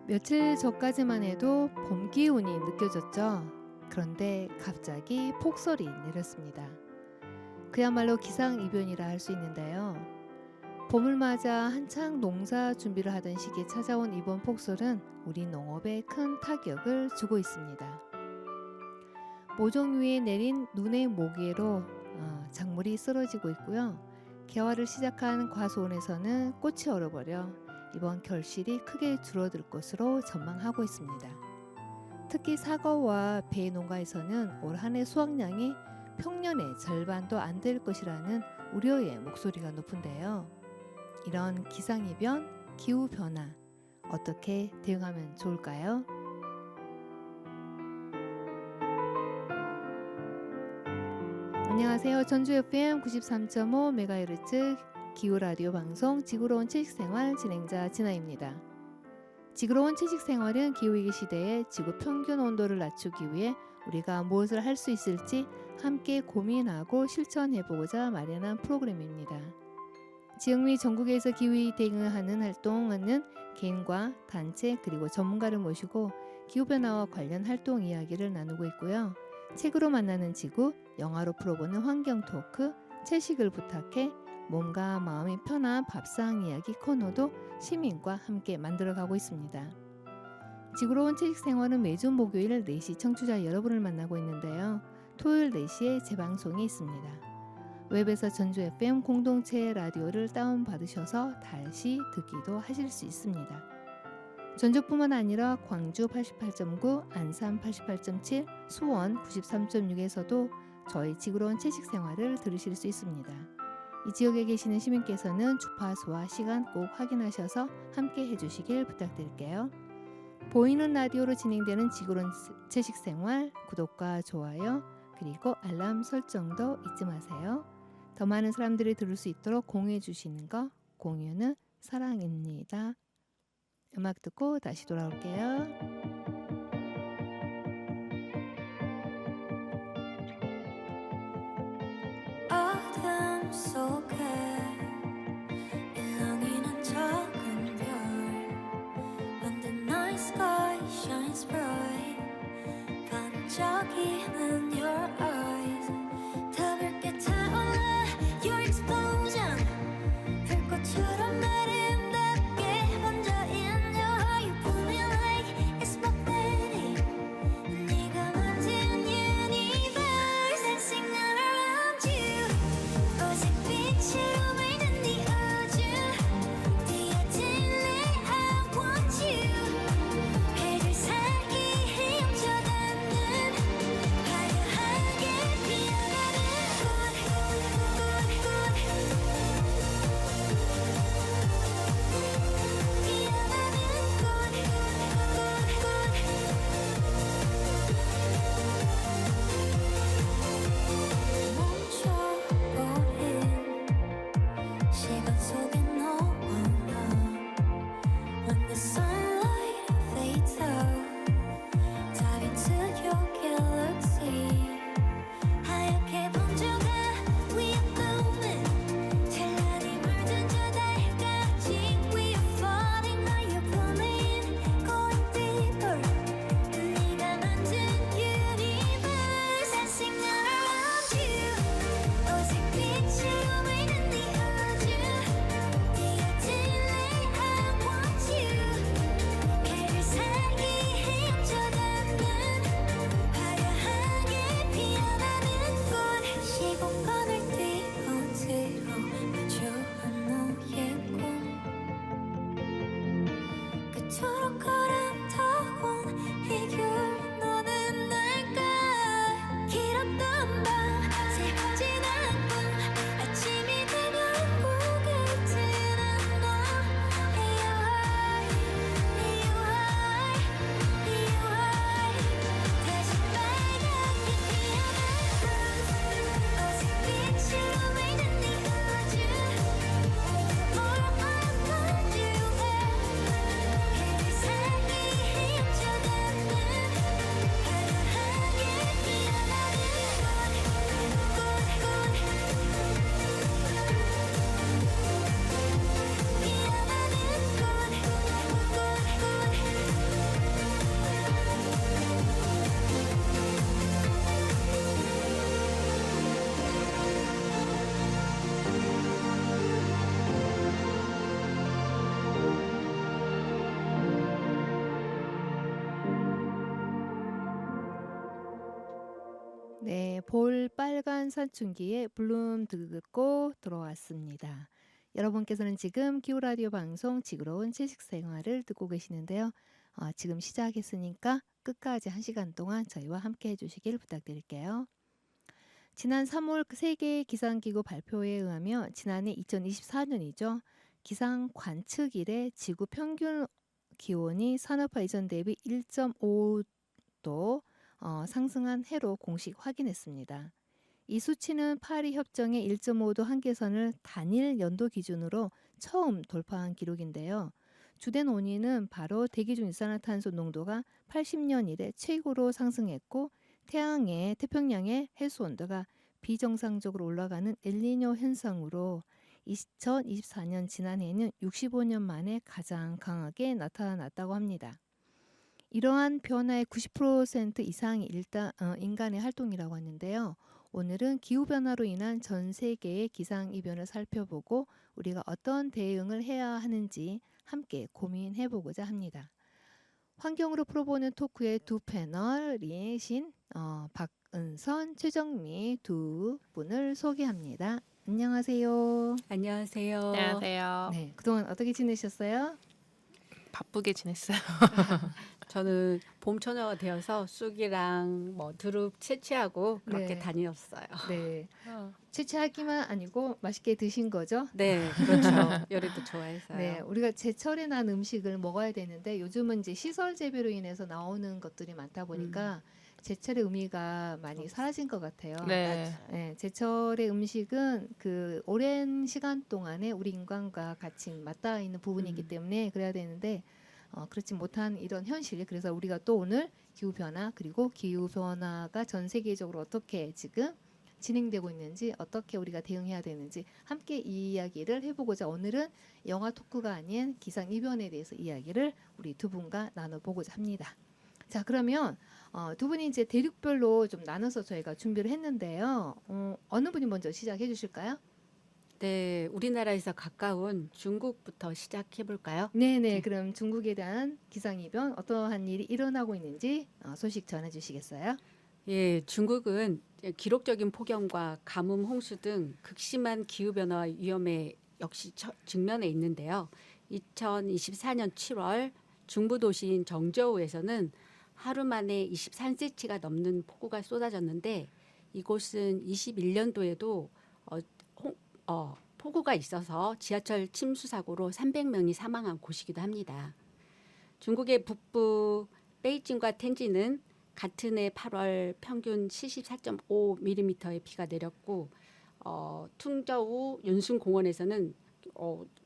며칠 전까지만 해도 봄 기운이 느껴졌죠. 그런데 갑자기 폭설이 내렸습니다. 그야말로 기상이변이라 할 수 있는데요. 봄을 맞아 한창 농사 준비를 하던 시기에 찾아온 이번 폭설은 우리 농업에 큰 타격을 주고 있습니다. 모종 위에 내린 눈의 모기로 작물이 쓰러지고 있고요. 개화를 시작한 과수원에서는 꽃이 얼어버려 이번 결실이 크게 줄어들 것으로 전망하고 있습니다. 특히 사과와 배 농가에서는 올 한 해 수확량이 평년의 절반도 안 될 것이라는 우려의 목소리가 높은데요. 이런 기상이변, 기후변화 어떻게 대응하면 좋을까요? 안녕하세요. 전주 FM 93.5MHz 기후라디오 방송 지구로운 채식생활 진행자 진아입니다. 지구로운 채식생활은 기후위기 시대에 지구 평균 온도를 낮추기 위해 우리가 무엇을 할 수 있을지 함께 고민하고 실천해보고자 마련한 프로그램입니다. 지역 및 전국에서 기후위기 대응하는 활동하는 개인과 단체 그리고 전문가를 모시고 기후변화와 관련 활동 이야기를 나누고 있고요. 책으로 만나는 지구, 영화로 풀어보는 환경 토크, 채식을 부탁해 몸과 마음이 편한 밥상 이야기 코너도 시민과 함께 만들어가고 있습니다. 지구로운 채식생활은 매주 목요일 4시 청취자 여러분을 만나고 있는데요. 토요일 4시에 재방송이 있습니다. 웹에서 전주 FM 공동체 라디오를 다운받으셔서 다시 듣기도 하실 수 있습니다. 전주뿐만 아니라 광주 88.9, 안산 88.7, 수원 93.6에서도 저희 지구로운 채식생활을 들으실 수 있습니다. 이 지역에 계시는 시민께서는 주파수와 시간 꼭 확인하셔서 함께 해주시길 부탁드릴게요. 보이는 라디오로 진행되는 지구로운 채식생활 구독과 좋아요 그리고 알람 설정도 잊지 마세요. 더 많은 사람들이 들을 수 있도록 공유해 주시는 거, 공유는 사랑입니다. 음악 듣고 다시 돌아올게요. 어둠 속에 일렁이는 작은 별 When the night sky shines bright 반짝이는 your eyes 더 붉게 타올라 your explosion 불꽃처럼 아름답게 번져있는 your you pull me like it's magnetic 네가 만든 universe dancing all around you 오색빛으로 물든 네 우주 뛰어들래 I want you 해들 사이에 훔쳐닿는 화려한 볼 빨간 사춘기에 블룸 듣고 들어왔습니다. 여러분께서는 지금 기후 라디오 방송 지구로운 채식 생활을 듣고 계시는데요. 지금 시작했으니까 끝까지 1시간 동안 저희와 함께 해주시길 부탁드릴게요. 지난 3월 세계 기상기구 발표에 의하면 지난해 2024년이죠. 기상 관측 이래 지구 평균 기온이 산업화 이전 대비 1.5도 상승한 해로 공식 확인했습니다. 이 수치는 파리 협정의 1.5도 한계선을 단일 연도 기준으로 처음 돌파한 기록인데요. 주된 원인은 바로 대기 중 이산화탄소 농도가 80년 이래 최고로 상승했고 태평양의 해수 온도가 비정상적으로 올라가는 엘니뇨 현상으로 2024년 지난해에는 65년 만에 가장 강하게 나타났다고 합니다. 이러한 변화의 90% 이상이 일단 인간의 활동이라고 하는데요. 오늘은 기후변화로 인한 전 세계의 기상이변을 살펴보고 우리가 어떤 대응을 해야 하는지 함께 고민해보고자 합니다. 환경으로 풀어보는 토크의 두 패널이신 박은선, 최정미 두 분을 소개합니다. 안녕하세요. 안녕하세요. 안녕하세요. 네, 그동안 어떻게 지내셨어요? 바쁘게 지냈어요. 저는 봄 처녀가 되어서 쑥이랑 뭐 두릅 채취하고 그렇게 네. 다녔어요. 네, 채취하기만 아니고 맛있게 드신 거죠? 네, 그렇죠. 요리도 좋아해서요. 네, 우리가 제철에 난 음식을 먹어야 되는데 요즘은 이제 시설 재배로 인해서 나오는 것들이 많다 보니까 제철의 의미가 많이 사라진 것 같아요. 네. 네, 제철의 음식은 그 오랜 시간 동안에 우리 인간과 같이 맞닿아 있는 부분이기 때문에 그래야 되는데 그렇지 못한 이런 현실. 그래서 우리가 또 오늘 기후 변화 그리고 기후 변화가 전 세계적으로 어떻게 지금 진행되고 있는지 어떻게 우리가 대응해야 되는지 함께 이 이야기를 해보고자 오늘은 영화 토크가 아닌 기상 이변에 대해서 이야기를 우리 두 분과 나눠보고자 합니다. 자, 그러면 두 분이 이제 대륙별로 좀 나눠서 저희가 준비를 했는데요. 어느 분이 먼저 시작해 주실까요? 네, 우리나라에서 가까운 중국부터 시작해 볼까요? 네네. 그럼 중국에 대한 기상 이변 어떠한 일이 일어나고 있는지 소식 전해 주시겠어요? 예, 중국은 기록적인 폭염과 가뭄, 홍수 등 극심한 기후 변화 위험에 역시 직면해 있는데요. 2024년 7월 중부 도시인 정저우에서는 하루 만에 23cm가 넘는 폭우가 쏟아졌는데 이곳은 21년도에도 폭우가 있어서 지하철 침수 사고로 300명이 사망한 곳이기도 합니다. 중국의 북부 베이징과 텐진은 같은 해 8월 평균 74.5mm의 비가 내렸고 퉁저우 윤순공원에서는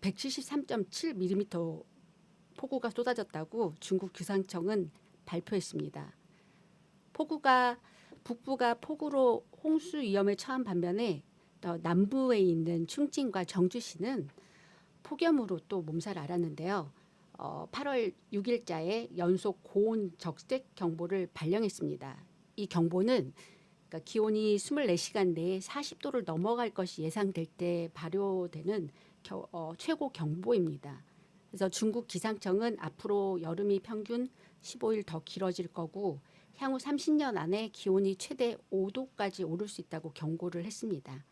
173.7mm 폭우가 쏟아졌다고 중국 기상청은 발표했습니다. 북부가 폭우로 홍수 위험에 처한 반면에 남부에 있는 충칭과 정주시는 폭염으로 또 몸살 앓았는데요. 8월 6일자에 연속 고온 적색 경보를 발령했습니다. 이 경보는 그러니까 기온이 24시간 내에 40도를 넘어갈 것이 예상될 때 발효되는 최고 경보입니다. 그래서 중국 기상청은 앞으로 여름이 평균 15일 더 길어질 거고 향후 30년 안에 기온이 최대 5도까지 오를 수 있다고 경고를 했습니다.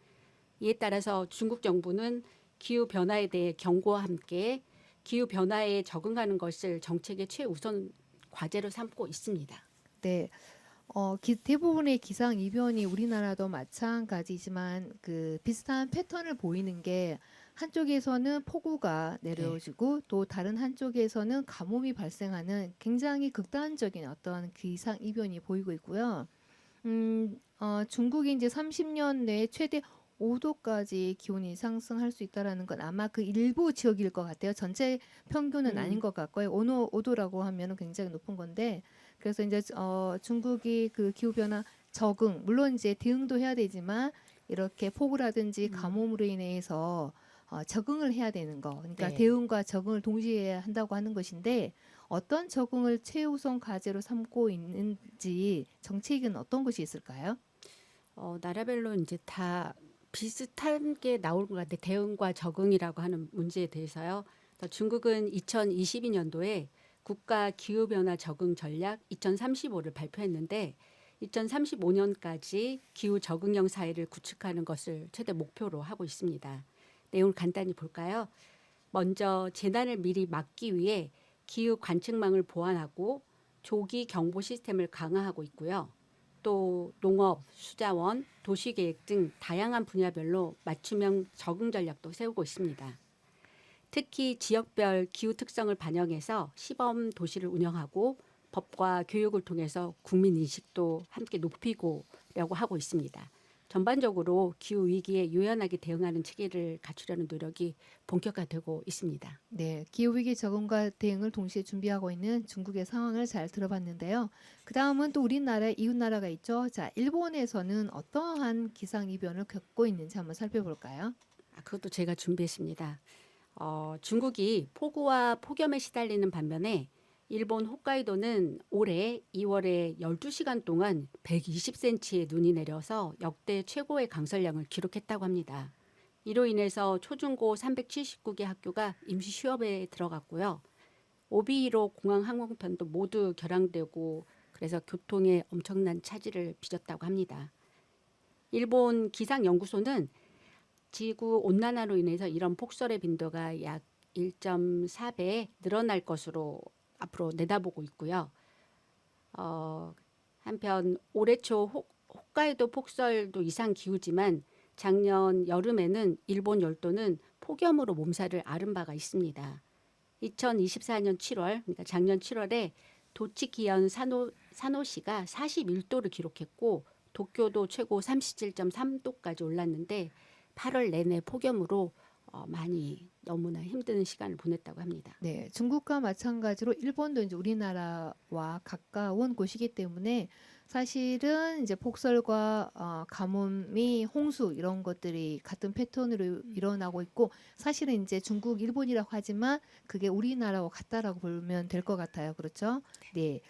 이에 따라서 중국 정부는 기후 변화에 대해 경고와 함께 기후 변화에 적응하는 것을 정책의 최우선 과제로 삼고 있습니다. 네. 대부분의 기상 이변이 우리나라도 마찬가지지만 그 비슷한 패턴을 보이는 게 한쪽에서는 폭우가 내려지고 또 다른 한쪽에서는 가뭄이 발생하는 굉장히 극단적인 어떤 기상 이변이 보이고 있고요. 중국이 이제 30년 내에 최대 5도까지 기온이 상승할 수 있다라는 건 아마 그 일부 지역일 것 같아요. 전체 평균은 아닌 것 같고요. 5도라고 하면은 굉장히 높은 건데 그래서 이제 중국이 그 기후 변화 적응 물론 이제 대응도 해야 되지만 이렇게 폭우라든지 가뭄으로 인해서 적응을 해야 되는 거. 그러니까 네. 대응과 적응을 동시에 한다고 하는 것인데 어떤 적응을 최우선 과제로 삼고 있는지 정책은 어떤 것이 있을까요? 나라별로 이제 다 비슷한 게 나올 것 같아요. 대응과 적응이라고 하는 문제에 대해서요. 중국은 2022년도에 국가 기후변화 적응 전략 2035를 발표했는데 2035년까지 기후 적응형 사회를 구축하는 것을 최대 목표로 하고 있습니다. 내용을 간단히 볼까요? 먼저 재난을 미리 막기 위해 기후 관측망을 보완하고 조기 경보 시스템을 강화하고 있고요. 또 농업, 수자원, 도시계획 등 다양한 분야별로 맞춤형 적응 전략도 세우고 있습니다. 특히 지역별 기후 특성을 반영해서 시범 도시를 운영하고 법과 교육을 통해서 국민 인식도 함께 높이고려고 하고 있습니다. 전반적으로 기후 위기에 유연하게 대응하는 체계를 갖추려는 노력이 본격화되고 있습니다. 네, 기후위기 적응과 대응을 동시에 준비하고 있는 중국의 상황을 잘 들어봤는데요. 그 다음은 또 우리나라 이웃나라가 있죠. 자, 일본에서는 어떠한 기상이변을 겪고 있는지 한번 살펴볼까요? 그것도 제가 준비했습니다. 중국이 폭우와 폭염에 시달리는 반면에 일본 홋카이도는 올해 2월에 12시간 동안 120cm의 눈이 내려서 역대 최고의 강설량을 기록했다고 합니다. 이로 인해서 초중고 379개 학교가 임시 휴업에 들어갔고요. 오비히로 공항 항공편도 모두 결항되고 그래서 교통에 엄청난 차질을 빚었다고 합니다. 일본 기상연구소는 지구 온난화로 인해서 이런 폭설의 빈도가 약 1.4배 늘어날 것으로 앞으로 내다보고 있고요. 한편 올해 초 홋카이도 폭설도 이상 기후지만 작년 여름에는 일본 열도는 폭염으로 몸살을 앓은 바가 있습니다. 2024년 7월, 그러니까 작년 7월에 도치기현 사노시가 41도를 기록했고 도쿄도 최고 37.3도까지 올랐는데 8월 내내 폭염으로 많이 너무나 힘든 시간을 보냈다고 합니다. 네, 중국과 마찬가지로 일본도 이제 우리나라와 가까운 곳이기 때문에 사실은 이제 폭설과 가뭄이 홍수 이런 것들이 같은 패턴으로 일어나고 있고 사실은 이제 중국, 일본이라고 하지만 그게 우리나라와 같다라고 보면 될 것 같아요. 그렇죠? 네.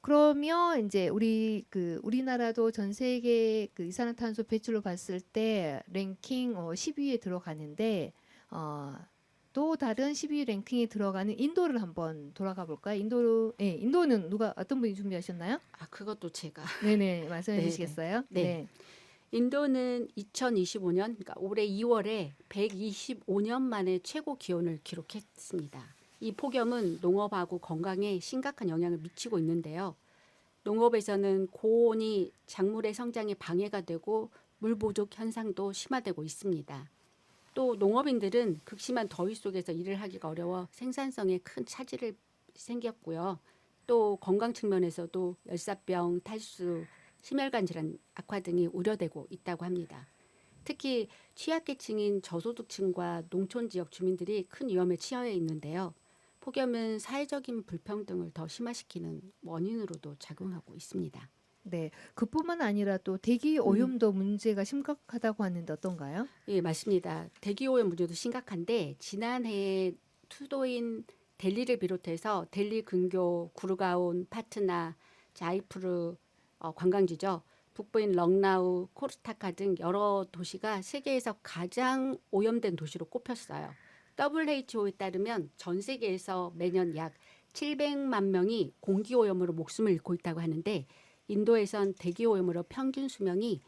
그러면 이제 우리나라도 전 세계 그 이산화탄소 배출로 봤을 때 랭킹 10위에 들어가는데 또 다른 10위 랭킹에 들어가는 인도를 한번 돌아가 볼까요? 인도는 어떤 분이 준비하셨나요? 그것도 제가. 네네, 말씀해 네네. 주시겠어요? 네. 인도는 2025년, 그러니까 올해 2월에 125년 만에 최고 기온을 기록했습니다. 이 폭염은 농업하고 건강에 심각한 영향을 미치고 있는데요. 농업에서는 고온이 작물의 성장에 방해가 되고 물 부족 현상도 심화되고 있습니다. 또 농업인들은 극심한 더위 속에서 일을 하기가 어려워 생산성에 큰 차질을 생겼고요. 또 건강 측면에서도 열사병, 탈수, 심혈관 질환 악화 등이 우려되고 있다고 합니다. 특히 취약계층인 저소득층과 농촌 지역 주민들이 큰 위험에 처해 있는데요. 폭염은 사회적인 불평등을 더 심화시키는 원인으로도 작용하고 있습니다. 네, 그뿐만 아니라 또 대기 오염도 문제가 심각하다고 하는데 어떤가요? 예, 맞습니다. 대기 오염 문제도 심각한데 지난해 수도인 델리를 비롯해서 델리 근교, 구르가온, 파트나, 자이푸르 관광지죠. 북부인 럭나우, 코르타카 등 여러 도시가 세계에서 가장 오염된 도시로 꼽혔어요. WHO에 따르면 전 세계에서 매년 약 700만 명이 공기 오염으로 목숨을 잃고 있다고 하는데 인도에선 대기 오염으로 평균 수명이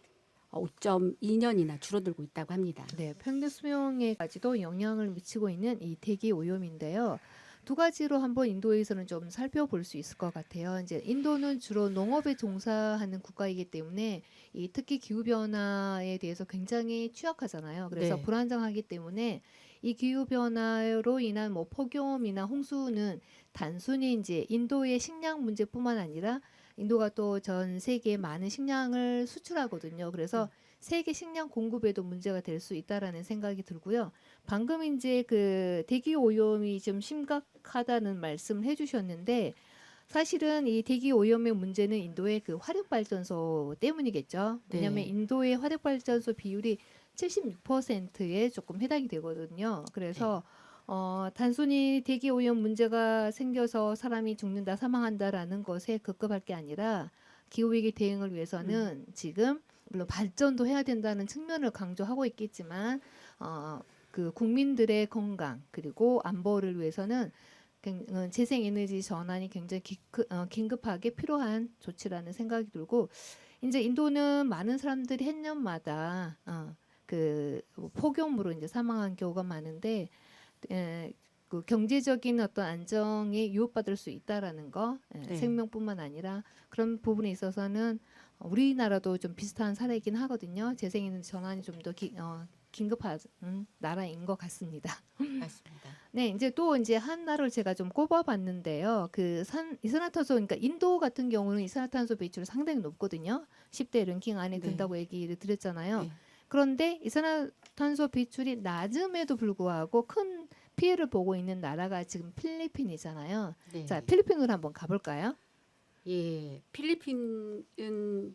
5.2년이나 줄어들고 있다고 합니다. 네, 평균 수명에까지도 영향을 미치고 있는 이 대기 오염인데요. 두 가지로 한번 인도에서는 좀 살펴볼 수 있을 것 같아요. 이제 인도는 주로 농업에 종사하는 국가이기 때문에 특히 기후 변화에 대해서 굉장히 취약하잖아요. 그래서 네. 불안정하기 때문에 이 기후 변화로 인한 뭐 폭염이나 홍수는 단순히 이제 인도의 식량 문제뿐만 아니라 인도가 또 전 세계에 많은 식량을 수출하거든요. 그래서 세계 식량 공급에도 문제가 될 수 있다라는 생각이 들고요. 방금 이제 그 대기 오염이 좀 심각하다는 말씀을 해주셨는데 사실은 이 대기 오염의 문제는 인도의 그 화력 발전소 때문이겠죠. 왜냐하면 네. 인도의 화력 발전소 비율이 76%에 조금 해당이 되거든요. 그래서 단순히 대기 오염 문제가 생겨서 사람이 죽는다, 사망한다라는 것에 급급할 게 아니라 기후위기 대응을 위해서는 지금 물론 발전도 해야 된다는 측면을 강조하고 있겠지만 그 국민들의 건강 그리고 안보를 위해서는 재생에너지 전환이 굉장히 긴급하게 필요한 조치라는 생각이 들고 이제 인도는 많은 사람들이 해년마다 그 폭염으로 이제 사망한 경우가 많은데 그 경제적인 어떤 안정에 유혹받을 수 있다라는 거, 네. 생명뿐만 아니라 그런 부분에 있어서는 우리나라도 좀 비슷한 사례이긴 하거든요. 재생에너지 전환이 좀 더 긴급한 나라인 것 같습니다. 맞습니다. 네, 이제 또 이제 한 나라를 제가 좀 꼽아봤는데요. 그 이산화탄소, 그러니까 인도 같은 경우는 이산화탄소 배출이 상당히 높거든요. 10대 랭킹 안에 네. 든다고 얘기를 드렸잖아요. 네. 그런데 이산화탄소 배출이 낮음에도 불구하고 큰 피해를 보고 있는 나라가 지금 필리핀이잖아요. 네. 자, 필리핀으로 한번 가볼까요? 예, 필리핀은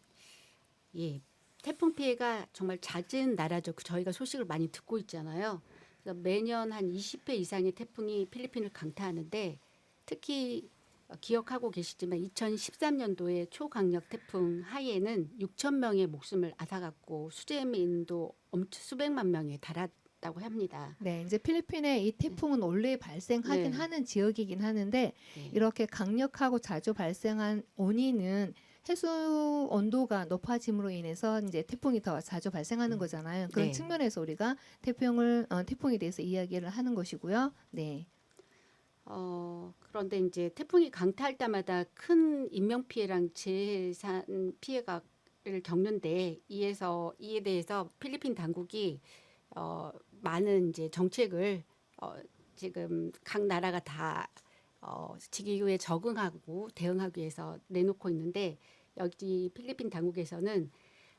예, 태풍 피해가 정말 잦은 나라죠. 저희가 소식을 많이 듣고 있잖아요. 그래서 매년 한 20회 이상의 태풍이 필리핀을 강타하는데 특히 기억하고 계시지만 2013년도에 초강력 태풍 하이에는 6천 명의 목숨을 앗아갔고 수재민도 수백만 명에 달았다고 합니다. 네, 이제 필리핀의 이 태풍은 원래 발생하긴 네. 하는 지역이긴 하는데 네. 이렇게 강력하고 자주 발생한 원인은 해수 온도가 높아짐으로 인해서 이제 태풍이 더 자주 발생하는 거잖아요. 그런 네. 측면에서 우리가 태풍에 대해서 이야기를 하는 것이고요. 네, 그런데 이제 태풍이 강타할 때마다 큰 인명 피해랑 재산 피해가를 겪는데 이에 대해서 필리핀 당국이 많은 이제 정책을 지금 각 나라가 다 기후에 적응하고 대응하기 위해서 내놓고 있는데 여기 필리핀 당국에서는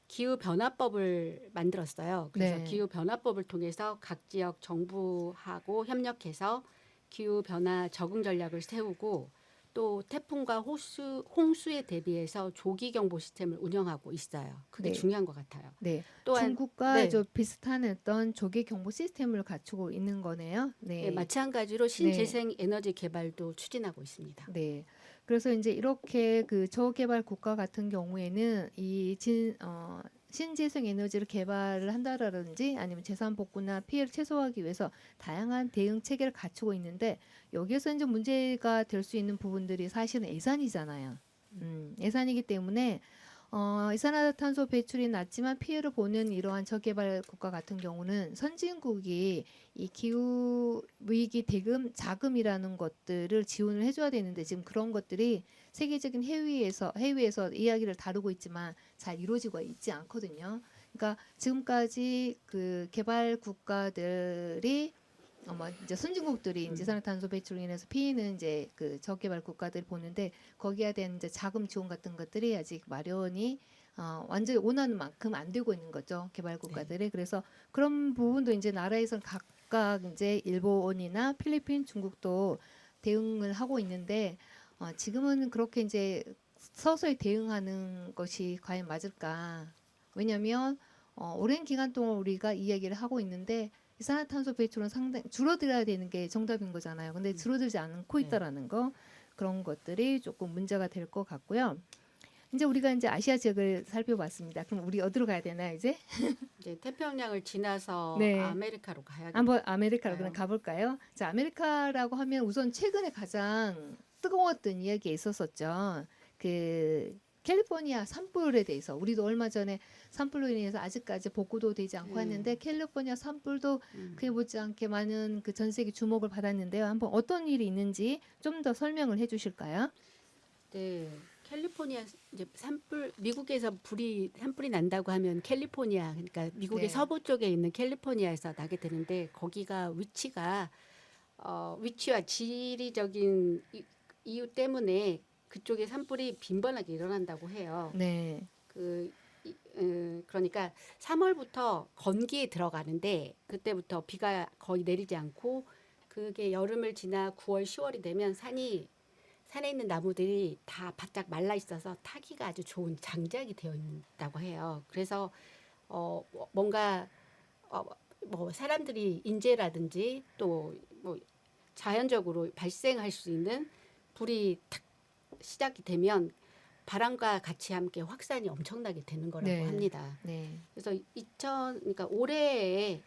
기후 변화법을 만들었어요. 그래서 네. 기후 변화법을 통해서 각 지역 정부하고 협력해서 기후 변화 적응 전략을 세우고 또 태풍과 홍수에 대비해서 조기 경보 시스템을 운영하고 있어요. 그게 네. 중요한 것 같아요. 네. 또한 중국과 네. 좀 비슷한 어떤 조기 경보 시스템을 갖추고 있는 거네요. 네. 네, 마찬가지로 신재생 에너지 개발도 추진하고 있습니다. 네. 그래서 이제 이렇게 그 저개발 국가 같은 경우에는 신재생 에너지를 개발을 한다라든지 아니면 재산 복구나 피해를 최소화하기 위해서 다양한 대응 체계를 갖추고 있는데 여기에서 이제 문제가 될 수 있는 부분들이 사실은 예산이잖아요. 예산이기 때문에 이산화탄소 배출이 낮지만 피해를 보는 이러한 저개발 국가 같은 경우는 선진국이 이 기후 위기 대금 자금이라는 것들을 지원을 해줘야 되는데 지금 그런 것들이 세계적인 해외에서 이야기를 다루고 있지만 잘 이루어지고 있지 않거든요. 그러니까 지금까지 그 개발 국가들이 이제 선진국들이 이제 이산화탄소 배출로 인해서 피해는 이제 그 저개발 국가들이 보는데 거기에 대한 이제 자금 지원 같은 것들이 아직 마련이 완전히 원하는 만큼 안 되고 있는 거죠 개발 국가들이. 그래서 그런 부분도 이제 나라에서는 각각 이제 일본이나 필리핀, 중국도 대응을 하고 있는데 지금은 그렇게 이제 서서히 대응하는 것이 과연 맞을까? 왜냐하면 오랜 기간 동안 우리가 이야기를 하고 있는데 이산화탄소 배출은 상당히 줄어들어야 되는 게 정답인 거잖아요. 근데 줄어들지 않고 있다라는 거 그런 것들이 조금 문제가 될 것 같고요. 이제 우리가 이제 아시아 지역을 살펴봤습니다. 그럼 우리 어디로 가야 되나 이제? 이제 태평양을 지나서 네. 아메리카로 가야겠네요. 한번 아메리카로 그럼 가볼까요? 자, 아메리카라고 하면 우선 최근에 가장 뜨거웠던 이야기가 있었었죠. 그 캘리포니아 산불에 대해서 우리도 얼마 전에 산불로 인해서 아직까지 복구도 되지 않고 했는데 캘리포니아 산불도 그에 못지않게 많은 그 전 세계 주목을 받았는데요. 한번 어떤 일이 있는지 좀 더 설명을 해주실까요? 네, 캘리포니아 이제 미국에서 산불이 난다고 하면 캘리포니아 그러니까 미국의 네. 서부 쪽에 있는 캘리포니아에서 나게 되는데 거기가 위치와 지리적인 이유 때문에 그쪽에 산불이 빈번하게 일어난다고 해요. 네, 그러니까 3월부터 건기에 들어가는데 그때부터 비가 거의 내리지 않고 그게 여름을 지나 9월, 10월이 되면 산에 있는 나무들이 다 바짝 말라 있어서 타기가 아주 좋은 장작이 되어 있다고 해요. 그래서 뭔가 뭐 사람들이 인재라든지 또 뭐 자연적으로 발생할 수 있는 불이 탁 시작이 되면 바람과 같이 함께 확산이 엄청나게 되는 거라고 네. 합니다. 네, 그래서 그러니까 올해에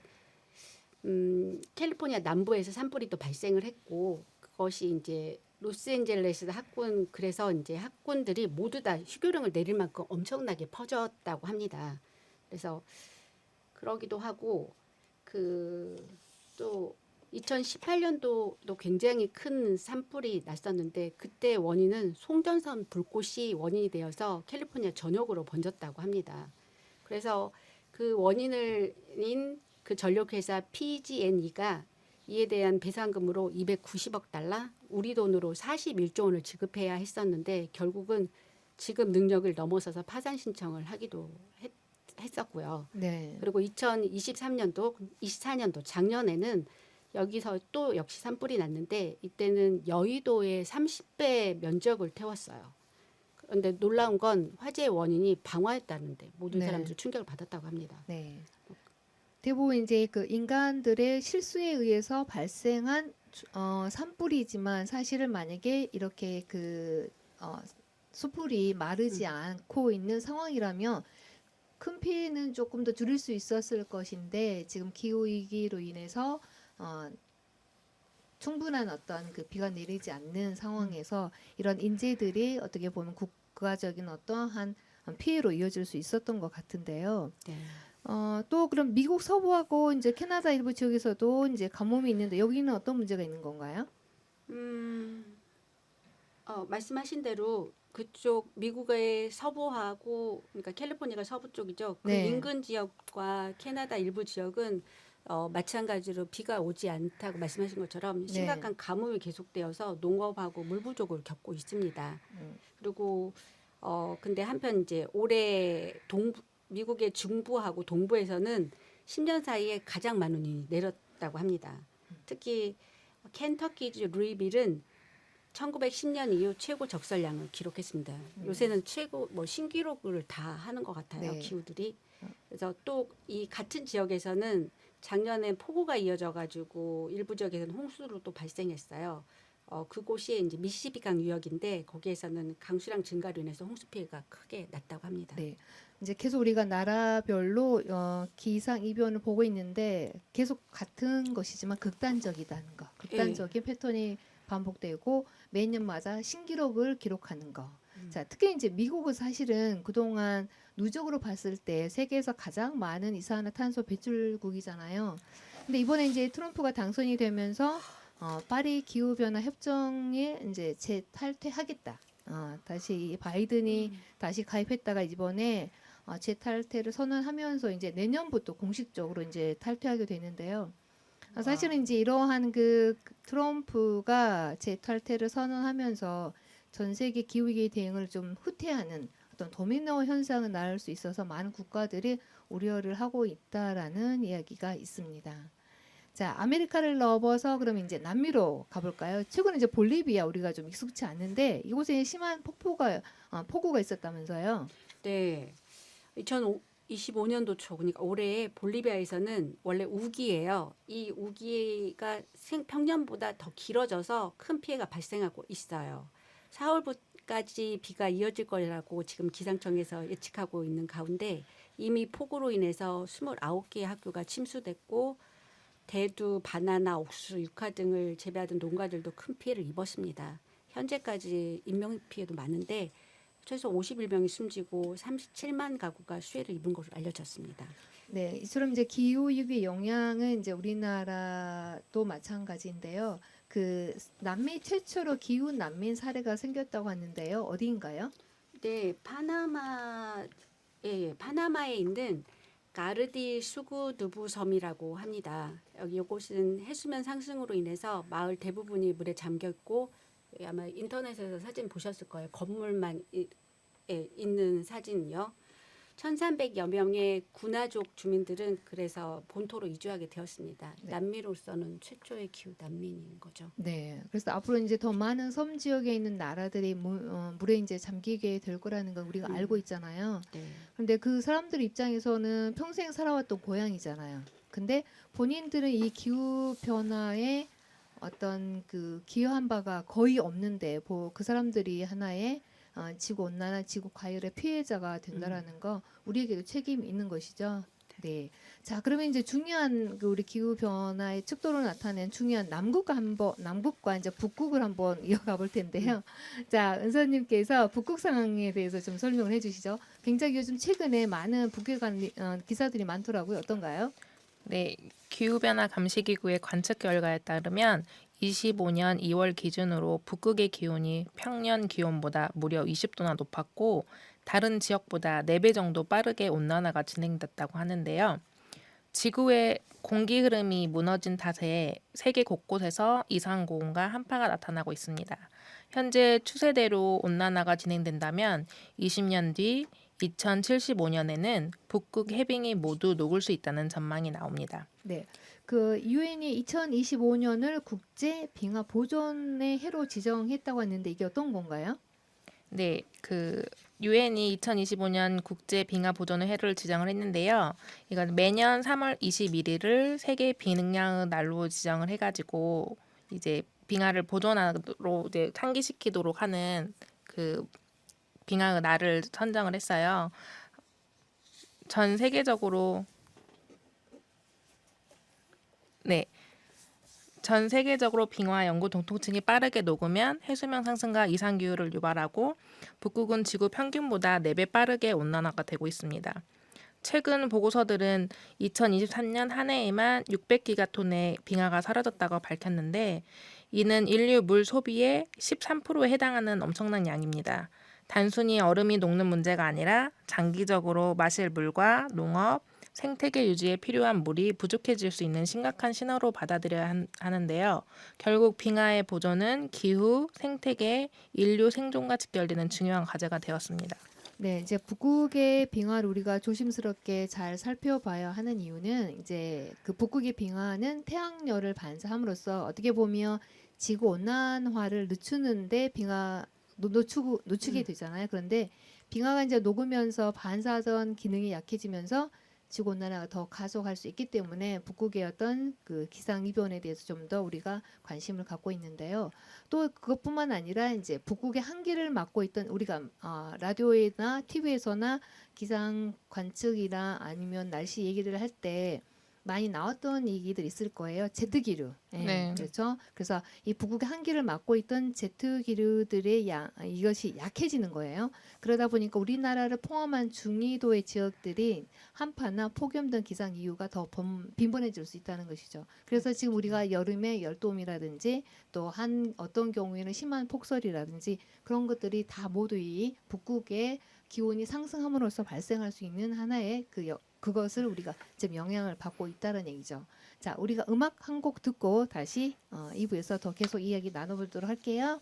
캘리포니아 남부에서 산불이 또 발생을 했고 그것이 이제 로스앤젤레스 학군 그래서 이제 학군들이 모두 다 휴교령을 내릴 만큼 엄청나게 퍼졌다고 합니다. 그래서 그러기도 하고 그 또 2018년도도 굉장히 큰 산불이 났었는데 그때 원인은 송전선 불꽃이 원인이 되어서 캘리포니아 전역으로 번졌다고 합니다. 그래서 그 원인을 그 전력회사 PG&E가 이에 대한 배상금으로 290억 달러, 우리 돈으로 41조 원을 지급해야 했었는데 결국은 지급 능력을 넘어서서 파산 신청을 하기도 했었고요. 네. 그리고 2023년도, 24년도 작년에는 여기서 또 역시 산불이 났는데 이때는 여의도의 30배 면적을 태웠어요. 그런데 놀라운 건 화재의 원인이 방화였다는데 모든 네. 사람들 충격을 받았다고 합니다. 네. 대부분 이제 그 인간들의 실수에 의해서 발생한 산불이지만 사실은 만약에 이렇게 숯불이 마르지 않고 있는 상황이라면 큰 피해는 조금 더 줄일 수 있었을 것인데 지금 기후 위기로 인해서 충분한 어떤 그 비가 내리지 않는 상황에서 이런 인재들이 어떻게 보면 국가적인 어떠한 피해로 이어질 수 있었던 것 같은데요. 네. 또 그럼 미국 서부하고 이제 캐나다 일부 지역에서도 이제 가뭄이 있는데 여기는 어떤 문제가 있는 건가요? 말씀하신 대로 그쪽 미국의 서부하고 그러니까 캘리포니아가 서부 쪽이죠. 그 네. 인근 지역과 캐나다 일부 지역은 마찬가지로 비가 오지 않다고 말씀하신 것처럼 네. 심각한 가뭄이 계속되어서 농업하고 물 부족을 겪고 있습니다. 그리고 근데 한편 이제 올해 미국의 중부하고 동부에서는 10년 사이에 가장 많은 눈이 내렸다고 합니다. 특히 켄터키주 루이빌은 1910년 이후 최고 적설량을 기록했습니다. 요새는 최고 신기록을 다 하는 것 같아요. 네. 기후들이. 그래서 또 이 같은 지역에서는 작년에 폭우가 이어져 가지고 일부 지역에서는 홍수로 또 발생했어요. 그곳이 이제 미시시피강 유역인데 거기에서는 강수량 증가로 인해서 홍수 피해가 크게 났다고 합니다. 네. 이제 계속 우리가 나라별로 기상 이변을 보고 있는데 계속 같은 것이지만 극단적이다는 거. 극단적인 패턴이 반복되고 매년마다 신기록을 기록하는 거. 자, 특히 이제 미국은 사실은 그동안 누적으로 봤을 때 세계에서 가장 많은 이산화탄소 배출국이잖아요. 근데 이번에 이제 트럼프가 당선이 되면서 파리 기후 변화 협정에 이제 재탈퇴하겠다. 다시 바이든이 다시 가입했다가 이번에 재탈퇴를 선언하면서 이제 내년부터 공식적으로 이제 탈퇴하게 되는데요. 사실은 이제 이러한 그 트럼프가 재탈퇴를 선언하면서 전 세계 기후위기 대응을 좀 후퇴하는 어떤 도미노 현상을 낳을 수 있어서 많은 국가들이 우려를 하고 있다라는 이야기가 있습니다. 자, 아메리카를 넘어서 그럼 이제 남미로 가볼까요? 최근에 이제 볼리비아 우리가 좀 익숙치 않는데 이곳에 심한 폭우가 있었다면서요? 네. 2025년도 초 그러니까 올해 볼리비아에서는 원래 우기예요. 이 우기가 평년보다 더 길어져서 큰 피해가 발생하고 있어요. 4월까지 비가 이어질 거라고 지금 기상청에서 예측하고 있는 가운데 이미 폭우로 인해서 29개의 학교가 침수됐고 대두, 바나나, 옥수수, 유카 등을 재배하던 농가들도 큰 피해를 입었습니다. 현재까지 인명 피해도 많은데 최소 51명이 숨지고 37만 가구가 수해를 입은 것으로 알려졌습니다. 네, 이처럼 이제 기후 위기의 영향은 이제 우리나라도 마찬가지인데요. 그 남미 최초로 기후 난민 사례가 생겼다고 하는데요. 어디인가요? 네, 파나마에 있는 가르디 수구누부 섬이라고 합니다. 이곳은 해수면 상승으로 인해서 마을 대부분이 물에 잠겨 있고 아마 인터넷에서 사진 보셨을 거예요. 건물만 있는 사진이요. 1,300여 명의 군화족 주민들은 그래서 본토로 이주하게 되었습니다. 네. 남미로서는 최초의 기후 난민인 거죠. 네, 그래서 앞으로 이제 더 많은 섬 지역에 있는 나라들이 물에 이제 잠기게 될 거라는 건 우리가 알고 있잖아요. 네. 그런데 그 사람들 입장에서는 평생 살아왔던 고향이잖아요. 근데 본인들은 이 기후 변화에 어떤 그 기여한 바가 거의 없는데 그 사람들이 하나의 지구 온난화, 지구 과열의 피해자가 된다라는 거 우리에게도 책임이 있는 것이죠. 네. 자, 그러면 이제 중요한 그 우리 기후 변화의 척도로 나타낸 중요한 남국과 이제 북극을 한번 이어가 볼 텐데요. 자, 은서님께서 북극 상황에 대해서 좀 설명을 해주시죠. 굉장히 요즘 최근에 많은 북에 관한 기사들이 많더라고요. 어떤가요? 네, 기후변화 감시기구의 관측 결과에 따르면 25년 2월 기준으로 북극의 기온이 평년 기온보다 무려 20도나 높았고 다른 지역보다 4배 정도 빠르게 온난화가 진행됐다고 하는데요. 지구의 공기 흐름이 무너진 탓에 세계 곳곳에서 이상고온과 한파가 나타나고 있습니다. 현재 추세대로 온난화가 진행된다면 20년 뒤 2075년에는 북극 해빙이 모두 녹을 수 있다는 전망이 나옵니다. 네. 그 유엔이 2025년을 국제 빙하 보존의 해로 지정했다고 했는데 이게 어떤 건가요? 네, 유엔이 2025년 국제 빙하 보존의 해를 지정을 했는데요. 이건 매년 3월 21일을 세계 비능량의 날로 지정을 해가지고 이제 빙하를 보존하도록 이제 상기시키도록 하는 그 빙하의 날을 선정을 했어요. 전 세계적으로 빙하 영구 동통층이 빠르게 녹으면 해수면 상승과 이상 기후를 유발하고 북극은 지구 평균보다 4배 빠르게 온난화가 되고 있습니다. 최근 보고서들은 2023년 한 해에만 600기가톤의 빙하가 사라졌다고 밝혔는데 이는 인류 물 소비의 13%에 해당하는 엄청난 양입니다. 단순히 얼음이 녹는 문제가 아니라 장기적으로 마실 물과 농업, 생태계 유지에 필요한 물이 부족해질 수 있는 심각한 신호로 받아들여야 하는데요. 결국 빙하의 보존은 기후, 생태계, 인류 생존과 직결되는 중요한 과제가 되었습니다. 네, 이제 북극의 빙하를 우리가 조심스럽게 잘 살펴봐야 하는 이유는 이제 그 북극의 빙하는 태양열을 반사함으로써 어떻게 보면 지구 온난화를 늦추는데 늦추게 되잖아요. 그런데 빙하가 이제 녹으면서 반사하던 기능이 약해지면서 지구 온난화가 더 가속할 수 있기 때문에 북극의 어떤 그 기상 이변에 대해서 좀 더 우리가 관심을 갖고 있는데요. 또 그것뿐만 아니라 이제 북극의 한기를 맡고 있던 우리가 라디오나 TV에서나 기상 관측이나 아니면 날씨 얘기를 할 때 많이 나왔던 얘기들 있을 거예요. 제트기류. 네. 그렇죠. 그래서 이 북극의 한기를 맡고 있던 제트기류들의 이것이 약해지는 거예요. 그러다 보니까 우리나라를 포함한 중위도의 지역들이 한파나 폭염 등 기상 이유가 더 빈번해질 수 있다는 것이죠. 그래서 지금 우리가 여름에 열돔이라든지 또 어떤 경우에는 심한 폭설이라든지 그런 것들이 다 모두 이 북극의 기온이 상승함으로써 발생할 수 있는 하나의 그것을 우리가 지금 영향을 받고 있다는 얘기죠. 자, 우리가 음악 한 곡 듣고 다시 2부에서 더 계속 이야기 나눠보도록 할게요.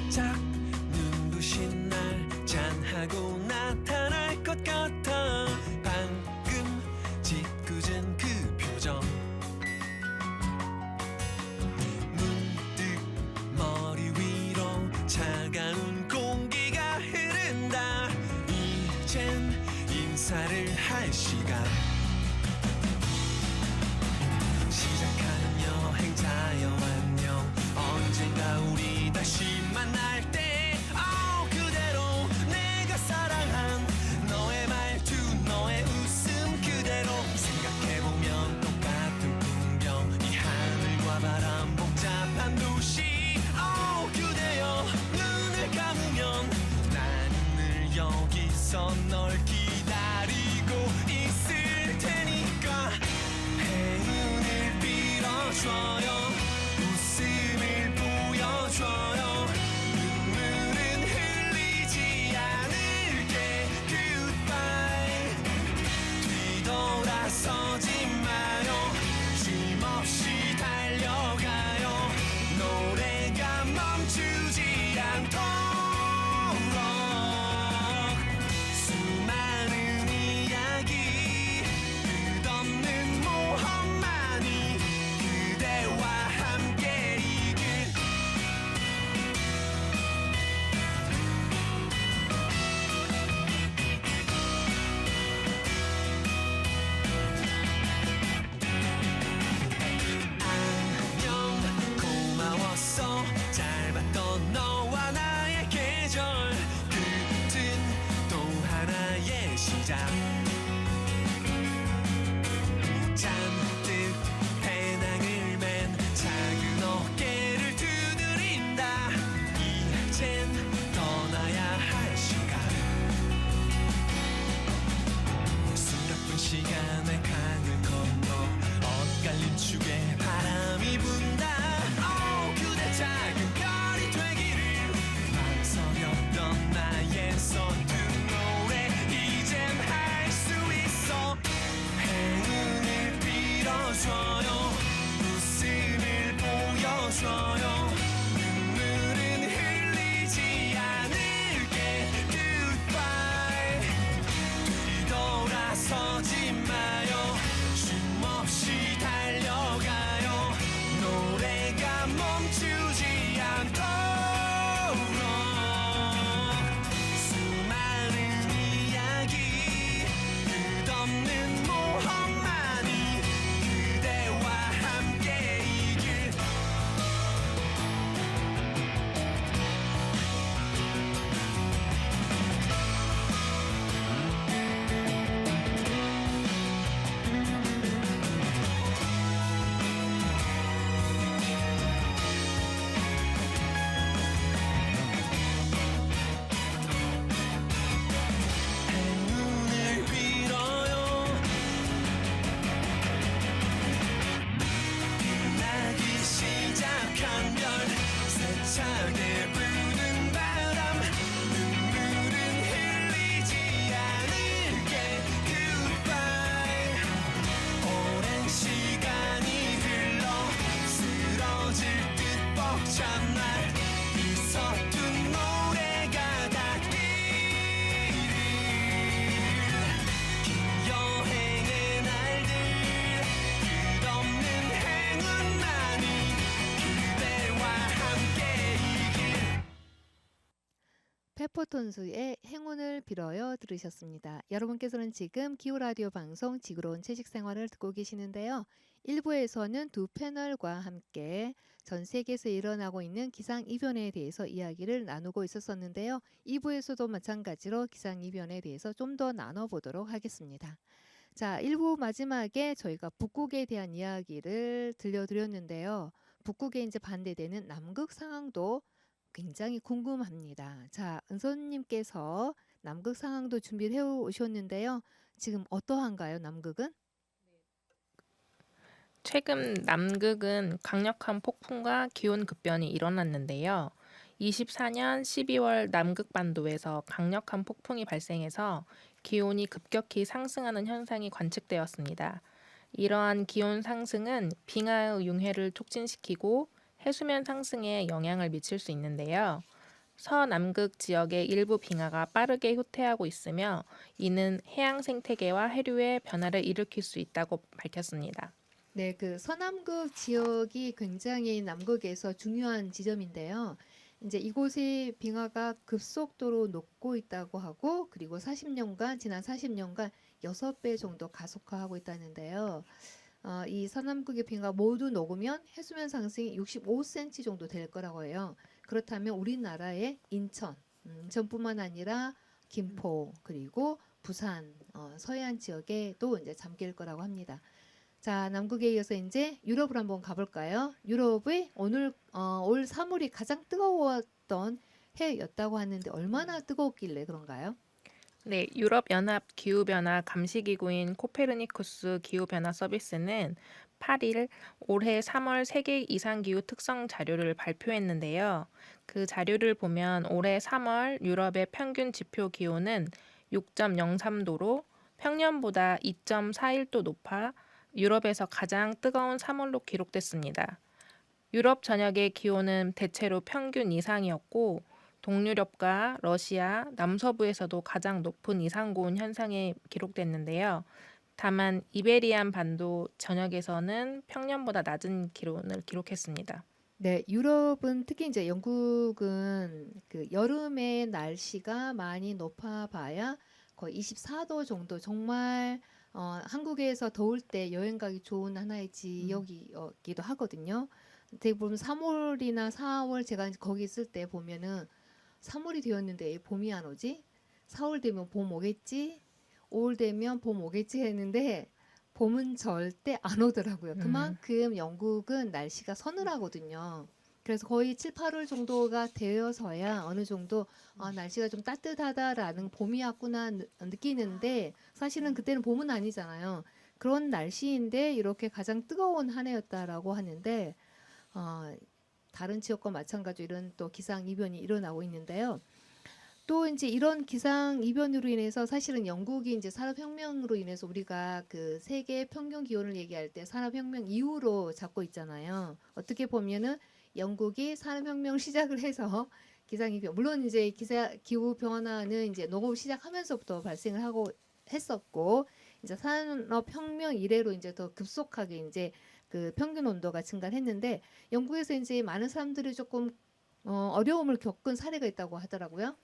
짝 눈부신 날 짠하고 나타날 것 같아 방금 짓궂은 그 표정 문득 머리 위로 차가운 공기가 흐른다 이젠 인사를 할 시간 시작하는 여행자여 안녕 언젠가 우리 다시 만날 때 그대로 내가 사랑한 너의 말투 너의 웃음 그대로 생각해보면 똑같은 풍경 이 하늘과 바람 복잡한 도시 그대여 눈을 감으면 나는 늘 여기서 널 기다리고 있을 테니까 행운을 빌어줘요 웃음을 보여줘요 눈물은 흘리지 않을게 Goodbye 뒤돌아서지 마요 쉼없이 달려가요 노래가 멈추지 않도록 수많은 이야기 끝없는 모험만이 그대와 멈추게 바람이 분다. 그대 작은 별이 되기를 망설였던 나의 서툰 노래 이젠 할 수 있어. 행운을 빌어줘요. 웃음을 보여줘요. 눈물은 흘리지 않을게. Goodbye. 뒤돌아서지 마요. 쉼 없이 달려가요. 노래가 멈추지 않도록. 수많은 이야기 끝없는 모험만이 그대와 함께 이 길. 행운을 빌어요. 빛나기 시작한 별 세차게 부는 바람 눈물은 흘리지 않을게. Goodbye. 오랜 시간이 흘러 쓰러질 듯 벅찬 날 이 서툰 노래가 닿기를. 긴 여행의 날들 끝없는 행운만이 그대와 함께 이 길. 페퍼톤스의 행운을 빌어요 들으셨습니다. 여러분께서는 지금 기후라디오 방송 지구로운 채식생활을 듣고 계시는데요. 1부에서는 두 패널과 함께 전 세계에서 일어나고 있는 기상이변에 대해서 이야기를 나누고 있었었는데요. 2부에서도 마찬가지로 기상이변에 대해서 좀 더 나눠보도록 하겠습니다. 자, 1부 마지막에 저희가 북극에 대한 이야기를 들려드렸는데요. 북극에 이제 반대되는 남극 상황도 굉장히 궁금합니다. 자, 은서님께서 남극 상황도 준비를 해 오셨는데요. 지금 어떠한가요, 남극은? 최근 남극은 강력한 폭풍과 기온 급변이 일어났는데요. 24년 12월 남극 반도에서 강력한 폭풍이 발생해서 기온이 급격히 상승하는 현상이 관측되었습니다. 이러한 기온 상승은 빙하의 융해를 촉진시키고 해수면 상승에 영향을 미칠 수 있는데요. 서남극 지역의 일부 빙하가 빠르게 후퇴하고 있으며 이는 해양 생태계와 해류의 변화를 일으킬 수 있다고 밝혔습니다. 네, 그 서남극 지역이 굉장히 남극에서 중요한 지점인데요. 이제 이곳의 빙하가 급속도로 녹고 있다고 하고 그리고 지난 40년간 6배 정도 가속화하고 있다는데요. 이 서남극의 빙하 모두 녹으면 해수면 상승이 65cm 정도 될 거라고 해요. 그렇다면 우리나라의 인천뿐만 아니라 김포 그리고 부산, 서해안 지역에도 이제 잠길 거라고 합니다. 자, 남극에 이어서 이제 유럽으로 한번 가볼까요? 유럽의 올 3월이 가장 뜨거웠던 해였다고 하는데 얼마나 뜨거웠길래 그런가요? 네, 유럽연합 기후변화 감시기구인 코페르니쿠스 기후변화 서비스는 8일 올해 3월 세계 이상기후 특성 자료를 발표했는데요. 그 자료를 보면 올해 3월 유럽의 평균 지표 기온은 6.03도로 평년보다 2.41도 높아 유럽에서 가장 뜨거운 3월로 기록됐습니다. 유럽 전역의 기온은 대체로 평균 이상이었고 동유럽과 러시아, 남서부에서도 가장 높은 이상고온 현상이 기록됐는데요. 다만 이베리안 반도 전역에서는 평년보다 낮은 기온을 기록했습니다. 네, 유럽은 특히 이제 영국은 그 여름에 날씨가 많이 높아봐야 거의 24도 정도 정말 한국에서 더울 때 여행 가기 좋은 하나의 지역이기도 하거든요. 대부분 3월이나 4월 제가 거기 있을 때 보면은 3월이 되었는데 왜 봄이 안 오지? 4월 되면 봄 오겠지? 5월 되면 봄 오겠지 했는데 봄은 절대 안 오더라고요. 그만큼 영국은 날씨가 서늘하거든요. 그래서 거의 7, 8월 정도가 되어서야 어느 정도 날씨가 좀 따뜻하다라는 봄이 왔구나 느끼는데 사실은 그때는 봄은 아니잖아요. 그런 날씨인데 이렇게 가장 뜨거운 한 해였다라고 하는데 다른 지역과 마찬가지로 이런 또 기상 이변이 일어나고 있는데요. 또 이제 이런 기상 이변으로 인해서 사실은 영국이 이제 산업혁명으로 인해서 우리가 그 세계 평균 기온을 얘기할 때 산업혁명 이후로 잡고 있잖아요. 어떻게 보면은 영국이 산업혁명을 시작을 해서 기상 이변 물론 이제 기후 변화는 이제 농업 시작하면서부터 발생을 하고 했었고 이제 산업혁명 이래로 이제 더 급속하게 이제 그 평균 온도가 증가를 했는데 영국에서 이제 많은 사람들이 조금 어려움을 겪은 사례가 있다고 하더라고요.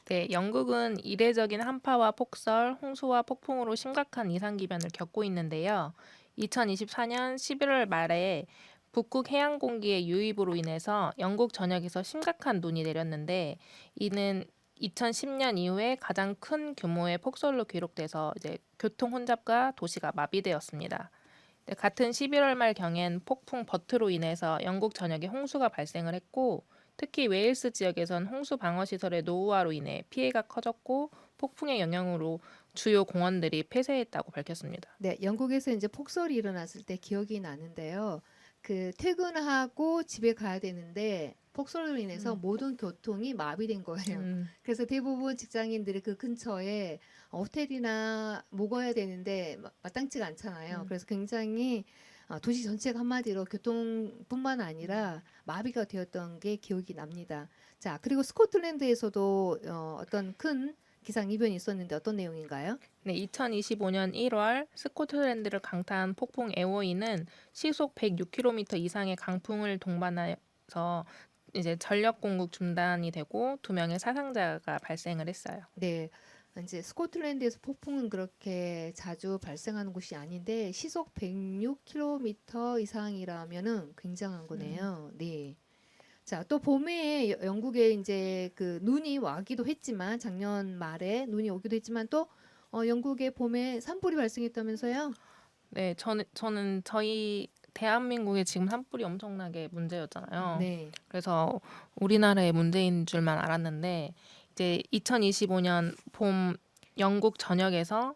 네, 영국은 이례적인 한파와 폭설, 홍수와 폭풍으로 심각한 이상기변을 겪고 있는데요. 2024년 11월 말에 북극 해양 공기의 유입으로 인해서 영국 전역에서 심각한 눈이 내렸는데 이는 2010년 이후에 가장 큰 규모의 폭설로 기록돼서 이제 교통 혼잡과 도시가 마비되었습니다. 네, 같은 11월 말 경엔 폭풍 버트로 인해서 영국 전역에 홍수가 발생을 했고 특히 웨일스 지역에선 홍수 방어 시설의 노후화로 인해 피해가 커졌고 폭풍의 영향으로 주요 공원들이 폐쇄했다고 밝혔습니다. 네, 영국에서 이제 폭설이 일어났을 때 기억이 나는데요. 그 퇴근하고 집에 가야 되는데 폭설로 인해서 모든 교통이 마비된 거예요. 그래서 대부분 직장인들이 그 근처에 호텔이나 묵어야 되는데 마땅치가 않잖아요. 그래서 굉장히 도시 전체가 한마디로 교통뿐만 아니라 마비가 되었던 게 기억이 납니다. 자, 그리고 스코틀랜드에서도 어떤 큰 기상 이변이 있었는데 어떤 내용인가요? 네, 2025년 1월 스코틀랜드를 강타한 폭풍 에오이는 시속 106km 이상의 강풍을 동반해서 이제 전력 공급 중단이 되고 2명의 사상자가 발생을 했어요. 네. 이제 스코틀랜드에서 폭풍은 그렇게 자주 발생하는 곳이 아닌데 시속 106km 이상이라면은 굉장한 거네요. 네. 자, 또 봄에 영국에 이제 그 눈이 와기도 했지만 작년 말에 눈이 오기도 했지만 또 영국의 봄에 산불이 발생했다면서요? 네, 저는 저희 대한민국에 지금 산불이 엄청나게 문제였잖아요. 네. 그래서 우리나라의 문제인 줄만 알았는데 이제 2025년 봄 영국 전역에서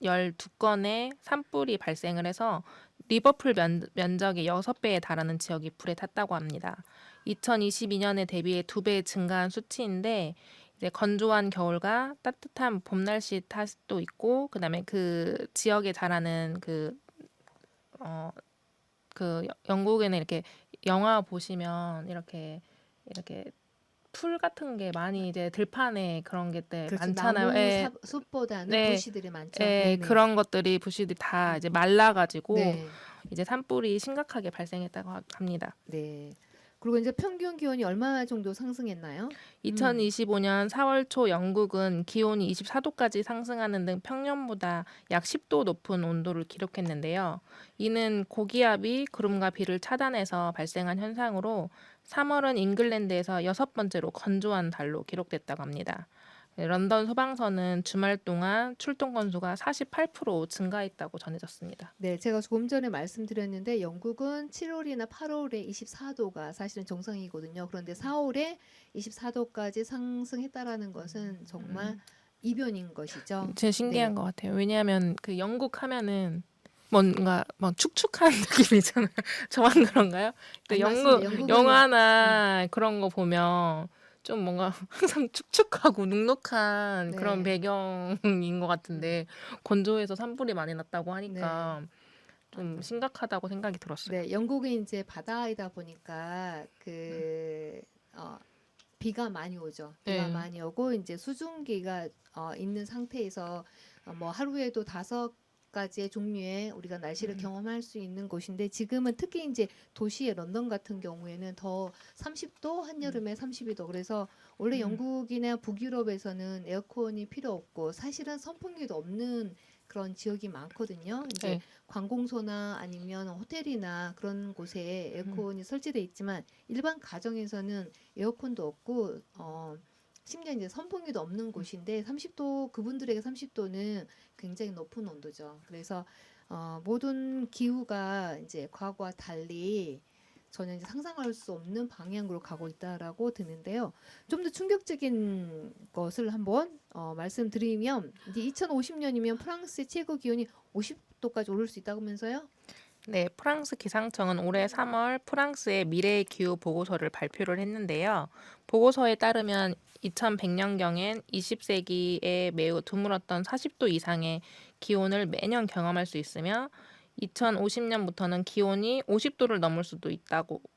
112건의 산불이 발생을 해서 리버풀 면적의 6배에 달하는 지역이 불에 탔다고 합니다. 2022년에 대비해 2배 증가한 수치인데 이제 건조한 겨울과 따뜻한 봄 날씨 탓도 있고 그다음에 그 지역에 자라는 영국에는 이렇게 영화 보시면 이렇게 풀 같은 게 많이 이제 들판에 그런 게 그렇죠. 많잖아요. 나무 예, 숲보다는 네. 부시들이 많죠. 예, 네네. 그런 것들이 부시들이 다 이제 말라가지고 네. 이제 산불이 심각하게 발생했다고 합니다. 네. 그리고 이제 평균 기온이 얼마 정도 상승했나요? 2025년 4월 초 영국은 기온이 24도까지 상승하는 등 평년보다 약 10도 높은 온도를 기록했는데요. 이는 고기압이 구름과 비를 차단해서 발생한 현상으로 3월은 잉글랜드에서 6번째로 건조한 달로 기록됐다고 합니다. 런던 소방서는 주말 동안 출동 건수가 48% 증가했다고 전해졌습니다. 네, 제가 조금 전에 말씀드렸는데 영국은 7월이나 8월에 24도가 사실은 정상이거든요. 그런데 4월에 24도까지 상승했다라는 것은 정말 이변인 것이죠. 진짜 신기한 네. 것 같아요. 왜냐하면 그 영국 하면은 뭔가 막 축축한 느낌이잖아요. 저만 그런가요? 그 아니, 맞습니다. 영국 영국은 영화나 그런 거 보면 좀 뭔가 항상 축축하고 눅눅한 네. 그런 배경인 것 같은데 건조해서 산불이 많이 났다고 하니까 좀 심각하다고 생각이 들었어요. 네, 영국이 이제 바다이다 보니까 비가 많이 오죠. 비가 네. 많이 오고 이제 수증기가 있는 상태에서 뭐 하루에도 5가지의 종류의 우리가 날씨를 경험할 수 있는 곳인데 지금은 특히 이제 도시의 런던 같은 경우에는 더 30도 한여름에 32도 그래서 원래 영국이나 북유럽에서는 에어컨이 필요 없고 사실은 선풍기도 없는 그런 지역이 많거든요. 이제 네. 관공서나 아니면 호텔이나 그런 곳에 에어컨이 설치돼 있지만 일반 가정에서는 에어컨도 없고 심지어 이제 선풍기도 없는 곳인데 30도 그분들에게 30도는 굉장히 높은 온도죠. 그래서 모든 기후가 이제 과거와 달리 전혀 이제 상상할 수 없는 방향으로 가고 있다라고 드는데요. 좀 더 충격적인 것을 한번 말씀드리면 이제 2050년이면 프랑스의 최고 기온이 30도까지 오를 수 있다면서요? 네, 프랑스 기상청은 올해 3월 프랑스의 미래의 기후 보고서를 발표를 했는데요. 보고서에 따르면 2100년경엔 20세기에 매우 드물었던 40도 이상의 기온을 매년 경험할 수 있으며 2050년부터는 기온이 50도를 넘을 수도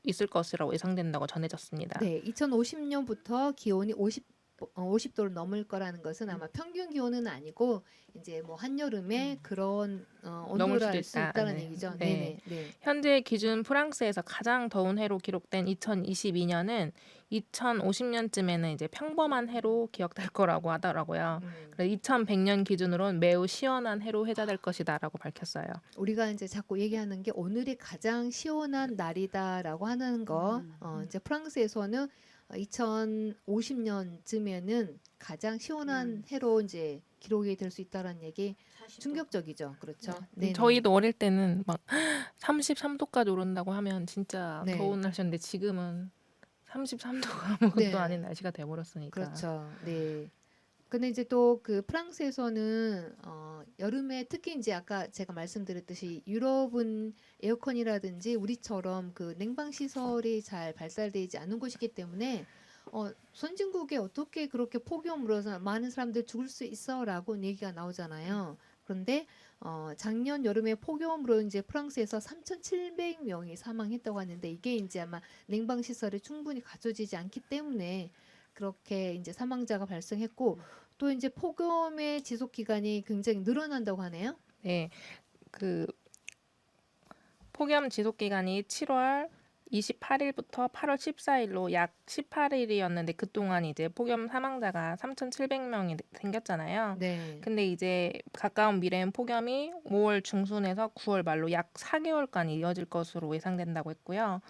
있을 것이라고 예상된다고 전해졌습니다. 네, 2050년부터 기온이 50도를 넘을 거라는 것은 아마 평균 기온은 아니고 이제 뭐 한여름에 그런 넘을 온도를 수도 알 수 있다. 있다는 네. 얘기죠. 네. 네네. 네. 현재 기준 프랑스에서 가장 더운 해로 기록된 2022년은 2050년쯤에는 이제 평범한 해로 기억될 거라고 하더라고요. 그래서 2100년 기준으로는 매우 시원한 해로 회자될 것이다라고 밝혔어요. 우리가 이제 자꾸 얘기하는 게 오늘이 가장 시원한 날이다라고 하는 거. 이제 프랑스에서는 2050년쯤에는 가장 시원한 해로 이제 기록이 될 수 있다라는 얘기 충격적이죠. 그렇죠. 네네. 저희도 어릴 때는 막 33도까지 오른다고 하면 진짜 네. 더운 날씨였는데 지금은 33도가 아무것도 네. 아닌 날씨가 돼버렸으니까. 그렇죠. 네. 근데 이제 또 그 프랑스에서는 여름에 특히 이제 아까 제가 말씀드렸듯이 유럽은 에어컨이라든지 우리처럼 그 냉방 시설이 잘 발달되지 않은 곳이기 때문에 선진국에 어떻게 그렇게 폭염으로 해서 많은 사람들 죽을 수 있어라고 얘기가 나오잖아요. 그런데 작년 여름에 폭염으로 이제 프랑스에서 3,700명이 사망했다고 하는데 이게 이제 아마 냉방 시설이 충분히 갖춰지지 않기 때문에 그렇게 이제 사망자가 발생했고 또 이제 폭염의 지속 기간이 굉장히 늘어난다고 하네요. 네, 그 폭염 지속 기간이 7월 28일부터 8월 14일로 약 18일이었는데 그동안 이제 폭염 사망자가 3,700명이 생겼잖아요. 네. 근데 이제 가까운 미래엔 폭염이 5월 중순에서 9월 말로 약 4개월간 이어질 것으로 예상된다고 했고요.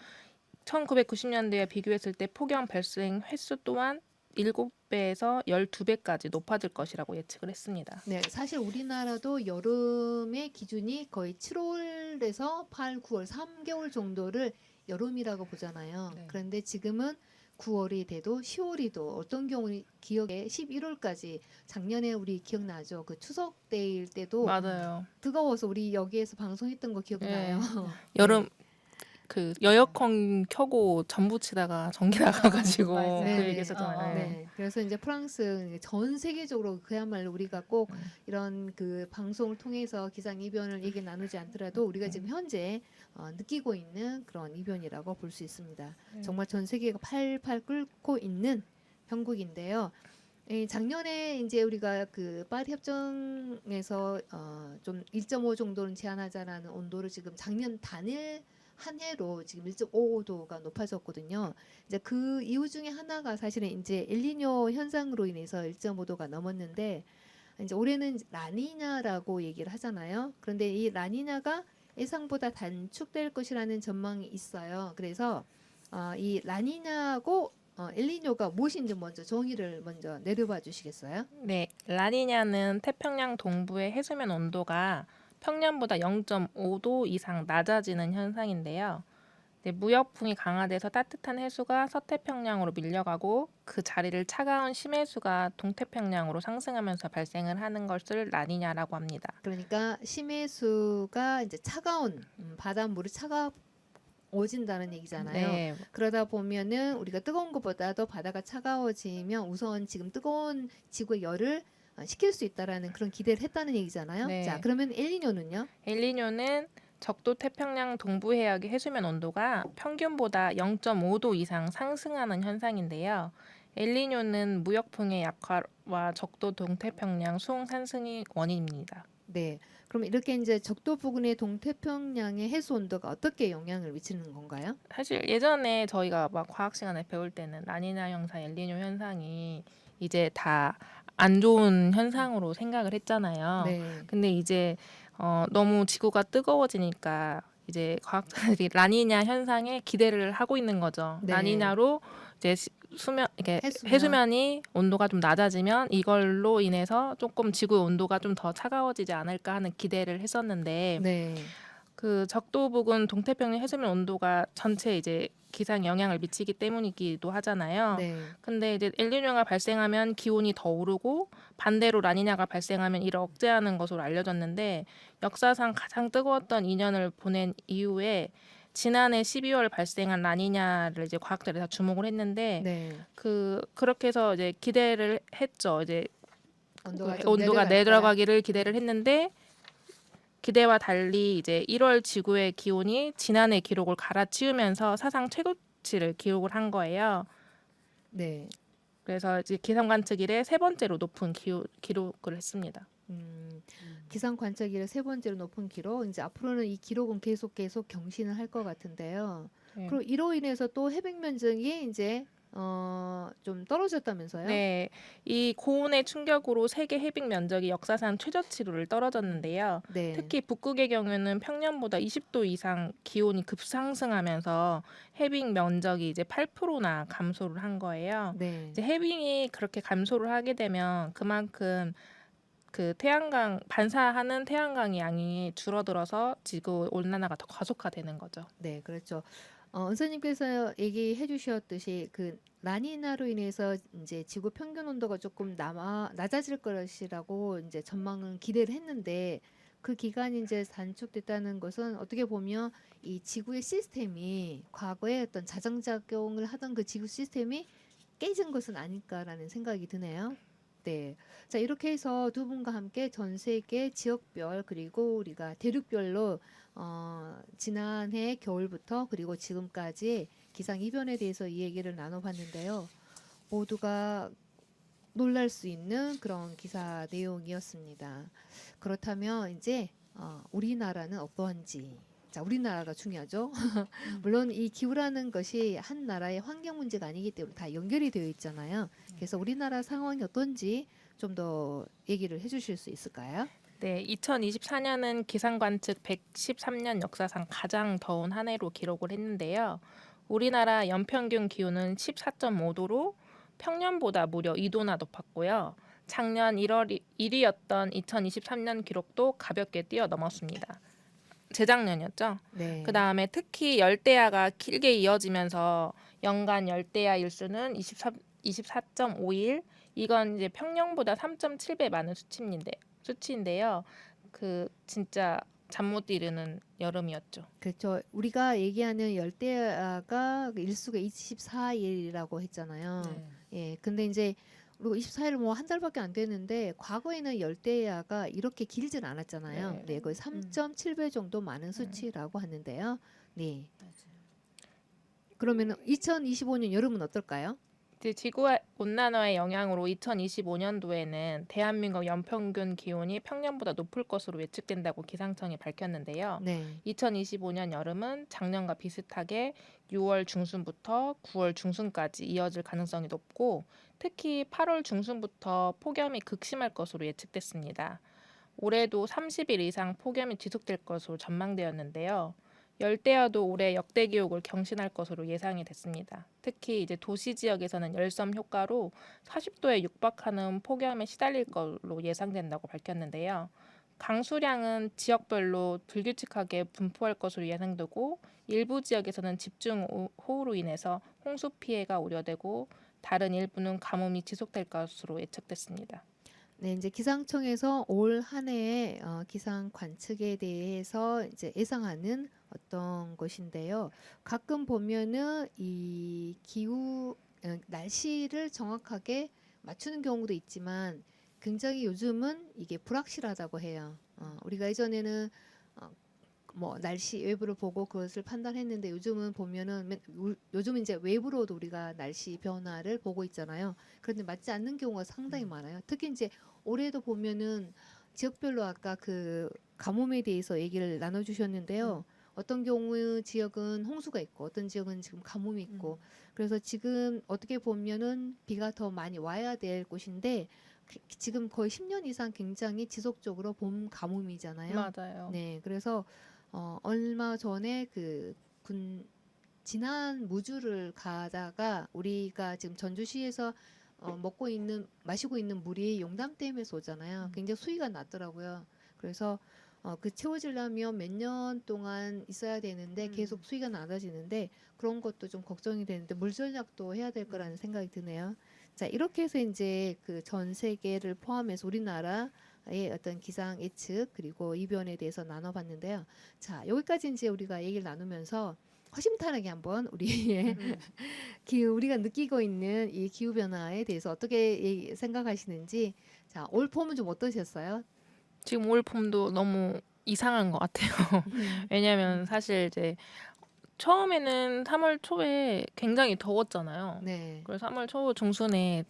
1990년대에 비교했을 때 폭염 발생 횟수 또한 7배에서 12배까지 높아질 것이라고 예측을 했습니다. 네, 사실 우리나라도 여름의 기준이 거의 7월에서 8, 9월 3개월 정도를 여름이라고 보잖아요. 네. 그런데 지금은 9월이 돼도 10월이도 어떤 경우는 기억에 11월까지 작년에 우리 기억나죠? 그 추석 때일 때도 맞아요. 뜨거워서 우리 여기에서 방송했던 거 기억나요? 여름 그 에어컨 켜고 전 부치다가 전기 나가가지고 맞아요. 그 네, 얘기했었잖아요. 네. 그래서 이제 프랑스 전 세계적으로 그야말로 우리가 꼭 이런 그 방송을 통해서 기상 이변을 얘기 나누지 않더라도 우리가 지금 현재 느끼고 있는 그런 이변이라고 볼 수 있습니다. 정말 전 세계가 팔팔 끓고 있는 형국인데요. 작년에 이제 우리가 그 파리 협정에서 좀 1.5 정도는 제한하자라는 온도를 지금 작년 단일 한 해로 지금 1.55도가 높아졌거든요. 이제 그 이유 중에 하나가 사실은 이제 엘니뇨 현상으로 인해서 1.5도가 넘었는데 이제 올해는 라니냐라고 얘기를 하잖아요. 그런데 이 라니냐가 예상보다 단축될 것이라는 전망이 있어요. 그래서 이 라니냐고 엘니뇨가 무엇인지 먼저 정의를 먼저 내려봐 주시겠어요? 네, 라니냐는 태평양 동부의 해수면 온도가 평년보다 0.5도 이상 낮아지는 현상인데요. 무역풍이 강화돼서 따뜻한 해수가 서태평양으로 밀려가고 그 자리를 차가운 심해수가 동태평양으로 상승하면서 발생을 하는 것을 라니냐라고 합니다. 그러니까 심해수가 이제 차가운 바닷물이 차가워진다는 얘기잖아요. 네, 그러다 보면은 우리가 뜨거운 것보다도 바다가 차가워지면 우선 지금 뜨거운 지구의 열을 식힐 수 있다라는 그런 기대를 했다는 얘기잖아요. 네. 자, 그러면 엘니뇨는요? 엘니뇨는 적도 태평양 동부 해역의 해수면 온도가 평균보다 0.5도 이상 상승하는 현상인데요. 엘니뇨는 무역풍의 약화와 적도 동태평양 수온 상승이 원인입니다. 네. 그럼 이렇게 이제 적도 부근의 동태평양의 해수 온도가 어떻게 영향을 미치는 건가요? 사실 예전에 저희가 막 과학 시간에 배울 때는 라니냐 현상, 엘니뇨 현상이 이제 다 안 좋은 현상으로 생각을 했잖아요. 네. 근데 이제 너무 지구가 뜨거워지니까 이제 과학자들이 라니냐 현상에 기대를 하고 있는 거죠. 네. 라니냐로 이제 이렇게 해수면이 온도가 좀 낮아지면 이걸로 인해서 조금 지구의 온도가 좀 더 차가워지지 않을까 하는 기대를 했었는데 네. 그 적도 부근 동태평양 해수면 온도가 전체 이제 기상에 영향을 미치기 때문이기도 하잖아요. 네. 근데 이제 엘니뇨가 발생하면 기온이 더 오르고 반대로 라니냐가 발생하면 이를 억제하는 것으로 알려졌는데 역사상 가장 뜨거웠던 2년을 보낸 이후에 지난해 12월 발생한 라니냐를 이제 과학자들이 다 주목을 했는데 네. 그렇게 해서 이제 기대를 했죠. 이제 온도가 좀 온도가 내려갈 내려가기를 기대를 했는데 기대와 달리 이제 1월 지구의 기온이 지난해 기록을 갈아치우면서 사상 최고치를 기록을 한 거예요. 네. 그래서 이제 기상 관측 이래 세 번째로 높은 기록을 했습니다. 기상 관측 이래 세 번째로 높은 기록. 이제 앞으로는 이 기록은 계속 경신을 할 것 같은데요. 네. 그리고 이로 인해서 또 해빙 면적이 이제 좀 떨어졌다면서요? 네, 이 고온의 충격으로 세계 해빙 면적이 역사상 최저치를 떨어졌는데요. 네. 특히 북극의 경우는 평년보다 20도 이상 기온이 급상승하면서 해빙 면적이 이제 8%나 감소를 한 거예요. 네. 이제 해빙이 그렇게 감소를 하게 되면 그만큼 그 태양광 반사하는 태양광의 양이 줄어들어서 지구 온난화가 더 가속화되는 거죠. 네, 그렇죠. 은서님께서 얘기해 주셨듯이 그 라니나로 인해서 이제 지구 평균 온도가 조금 낮아질 것이라고 이제 전망은 기대를 했는데 그 기간이 이제 단축됐다는 것은 어떻게 보면 이 지구의 시스템이 과거에 어떤 자정작용을 하던 그 지구 시스템이 깨진 것은 아닐까라는 생각이 드네요. 네. 자, 이렇게 해서 두 분과 함께 전 세계 지역별 그리고 우리가 대륙별로 지난해 겨울부터 그리고 지금까지 기상 이변에 대해서 이 얘기를 나눠봤는데요. 모두가 놀랄 수 있는 그런 기사 내용이었습니다. 그렇다면 이제 우리나라는 어떠한지. 자, 우리나라가 중요하죠. 물론 이 기후라는 것이 한 나라의 환경 문제가 아니기 때문에 다 연결이 되어 있잖아요. 그래서 우리나라 상황이 어떤지 좀 더 얘기를 해주실 수 있을까요? 네, 2024년은 기상 관측 113년 역사상 가장 더운 한 해로 기록을 했는데요. 우리나라 연평균 기온은 14.5도로 평년보다 무려 2도나 높았고요. 작년 1월 1위였던 2023년 기록도 가볍게 뛰어넘었습니다. 재작년이었죠. 네. 그 다음에 특히 열대야가 길게 이어지면서 연간 열대야 일수는 24.5일. 이건 이제 평년보다 3.7배 많은 수치인데요. 그 진짜 잠 못 이루는 여름이었죠. 그렇죠. 우리가 얘기하는 열대야가 일수가 24일이라고 했잖아요. 예, 근데 이제 그리고 24일은 뭐 한 달밖에 안 되는데 과거에는 열대야가 이렇게 길진 않았잖아요. 네. 네, 거의 3.7배 정도 많은 수치라고 하는데요. 네. 그러면 2025년 여름은 어떨까요? 이제 지구 온난화의 영향으로 2025년도에는 대한민국 연평균 기온이 평년보다 높을 것으로 예측된다고 기상청이 밝혔는데요. 네. 2025년 여름은 작년과 비슷하게 6월 중순부터 9월 중순까지 이어질 가능성이 높고 특히 8월 중순부터 폭염이 극심할 것으로 예측됐습니다. 올해도 30일 이상 폭염이 지속될 것으로 전망되었는데요. 열대야도 올해 역대 기록을 경신할 것으로 예상이 됐습니다. 특히 이제 도시 지역에서는 열섬 효과로 40도에 육박하는 폭염에 시달릴 걸로 예상된다고 밝혔는데요. 강수량은 지역별로 불규칙하게 분포할 것으로 예상되고 일부 지역에서는 집중 호우로 인해서 홍수 피해가 우려되고 다른 일부는 가뭄이 지속될 것으로 예측됐습니다. 네, 이제 기상청에서 올 한 해의 기상 관측에 대해서 이제 예상하는 어떤 것인데요. 가끔 보면은 이 기후 날씨를 정확하게 맞추는 경우도 있지만 굉장히 요즘은 이게 불확실하다고 해요. 우리가 예전에는 뭐 날씨 외부를 보고 그것을 판단했는데 요즘은 보면은 요즘은 이제 외부로도 우리가 날씨 변화를 보고 있잖아요. 그런데 맞지 않는 경우가 상당히 많아요. 특히 이제 올해도 보면은 지역별로 아까 그 가뭄에 대해서 얘기를 나눠주셨는데요. 어떤 경우 지역은 홍수가 있고 어떤 지역은 지금 가뭄이 있고 그래서 지금 어떻게 보면은 비가 더 많이 와야 될 곳인데 지금 거의 10년 이상 굉장히 지속적으로 봄 가뭄이잖아요. 맞아요. 네, 그래서 얼마 전에 진안 무주를 가다가 우리가 지금 전주시에서 마시고 있는 물이 용담댐에서 오잖아요. 굉장히 수위가 낮더라고요. 그래서 그 채워지려면 몇 년 동안 있어야 되는데 계속 수위가 낮아지는데 그런 것도 좀 걱정이 되는데 물 전략도 해야 될 거라는 생각이 드네요. 자, 이렇게 해서 이제 그 전 세계를 포함해서 우리나라의 어떤 기상 예측 그리고 이변에 대해서 나눠봤는데요. 자, 여기까지 이제 우리가 얘기를 나누면서 허심탄회하게 한번 우리의 우리가 느끼고 있는 이 기후 변화에 대해서 어떻게 생각하시는지. 자, 올 봄은 좀 어떠셨어요? 지금 올 봄도 너무 이상한 것 같아요. 왜냐면 사실 이제 처음에는 3월 초에 굉장히 더웠잖아요. 네. 그래서 3월 초 중순에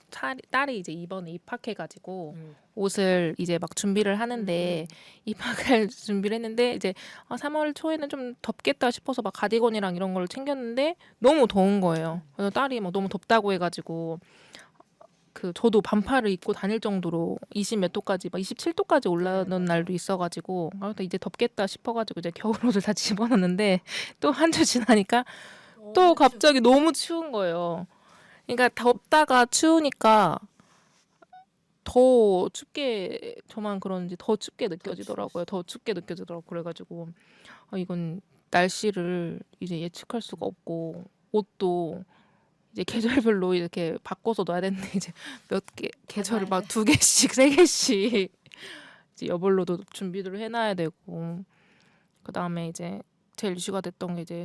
딸이 이제 이번에 입학해가지고 음. 옷을 이제 막 준비를 하는데 입학할 준비를 했는데 이제 3월 초에는 좀 덥겠다 싶어서 막 가디건이랑 이런 걸 챙겼는데 너무 더운 거예요. 그래서 딸이 막 너무 덥다고 해가지고 저도 반팔을 입고 다닐 정도로 20 몇 도까지 막 27도까지 올라오는 날도 있어가지고 이제 덥겠다 싶어가지고 이제 겨울옷을 다 집어넣는데 또 한 주 지나니까 또 갑자기 너무 추운 거예요. 그러니까 덥다가 추우니까 더 춥게 저만 그런지 더 춥게 느껴지더라고요. 더 춥게 느껴지더라고요. 그래가지고 이건 날씨를 이제 예측할 수가 없고 옷도 이제 계절별로 이렇게 바꿔서 놔야 되는데 이제 몇 개 계절을 막 2개씩 3개씩 이제 여벌로도 준비를 해놔야 되고 그 다음에 이제 제일 이슈가 됐던 게 이제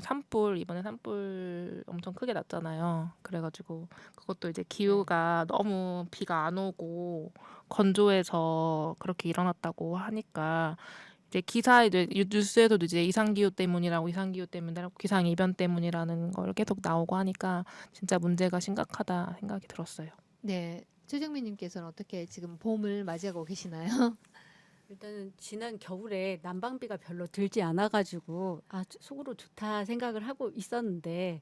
이번에 산불 엄청 크게 났잖아요. 그래가지고 그것도 이제 기후가 너무 비가 안 오고 건조해서 그렇게 일어났다고 하니까 이제 이제 뉴스에서도 이제 이상기후 때문이라고 기상 이변 때문이라는 걸 계속 나오고 하니까 진짜 문제가 심각하다 생각이 들었어요. 네. 최정민님께서는 어떻게 지금 봄을 맞이하고 계시나요? 일단은 지난 겨울에 난방비가 별로 들지 않아가지고 속으로 좋다 생각을 하고 있었는데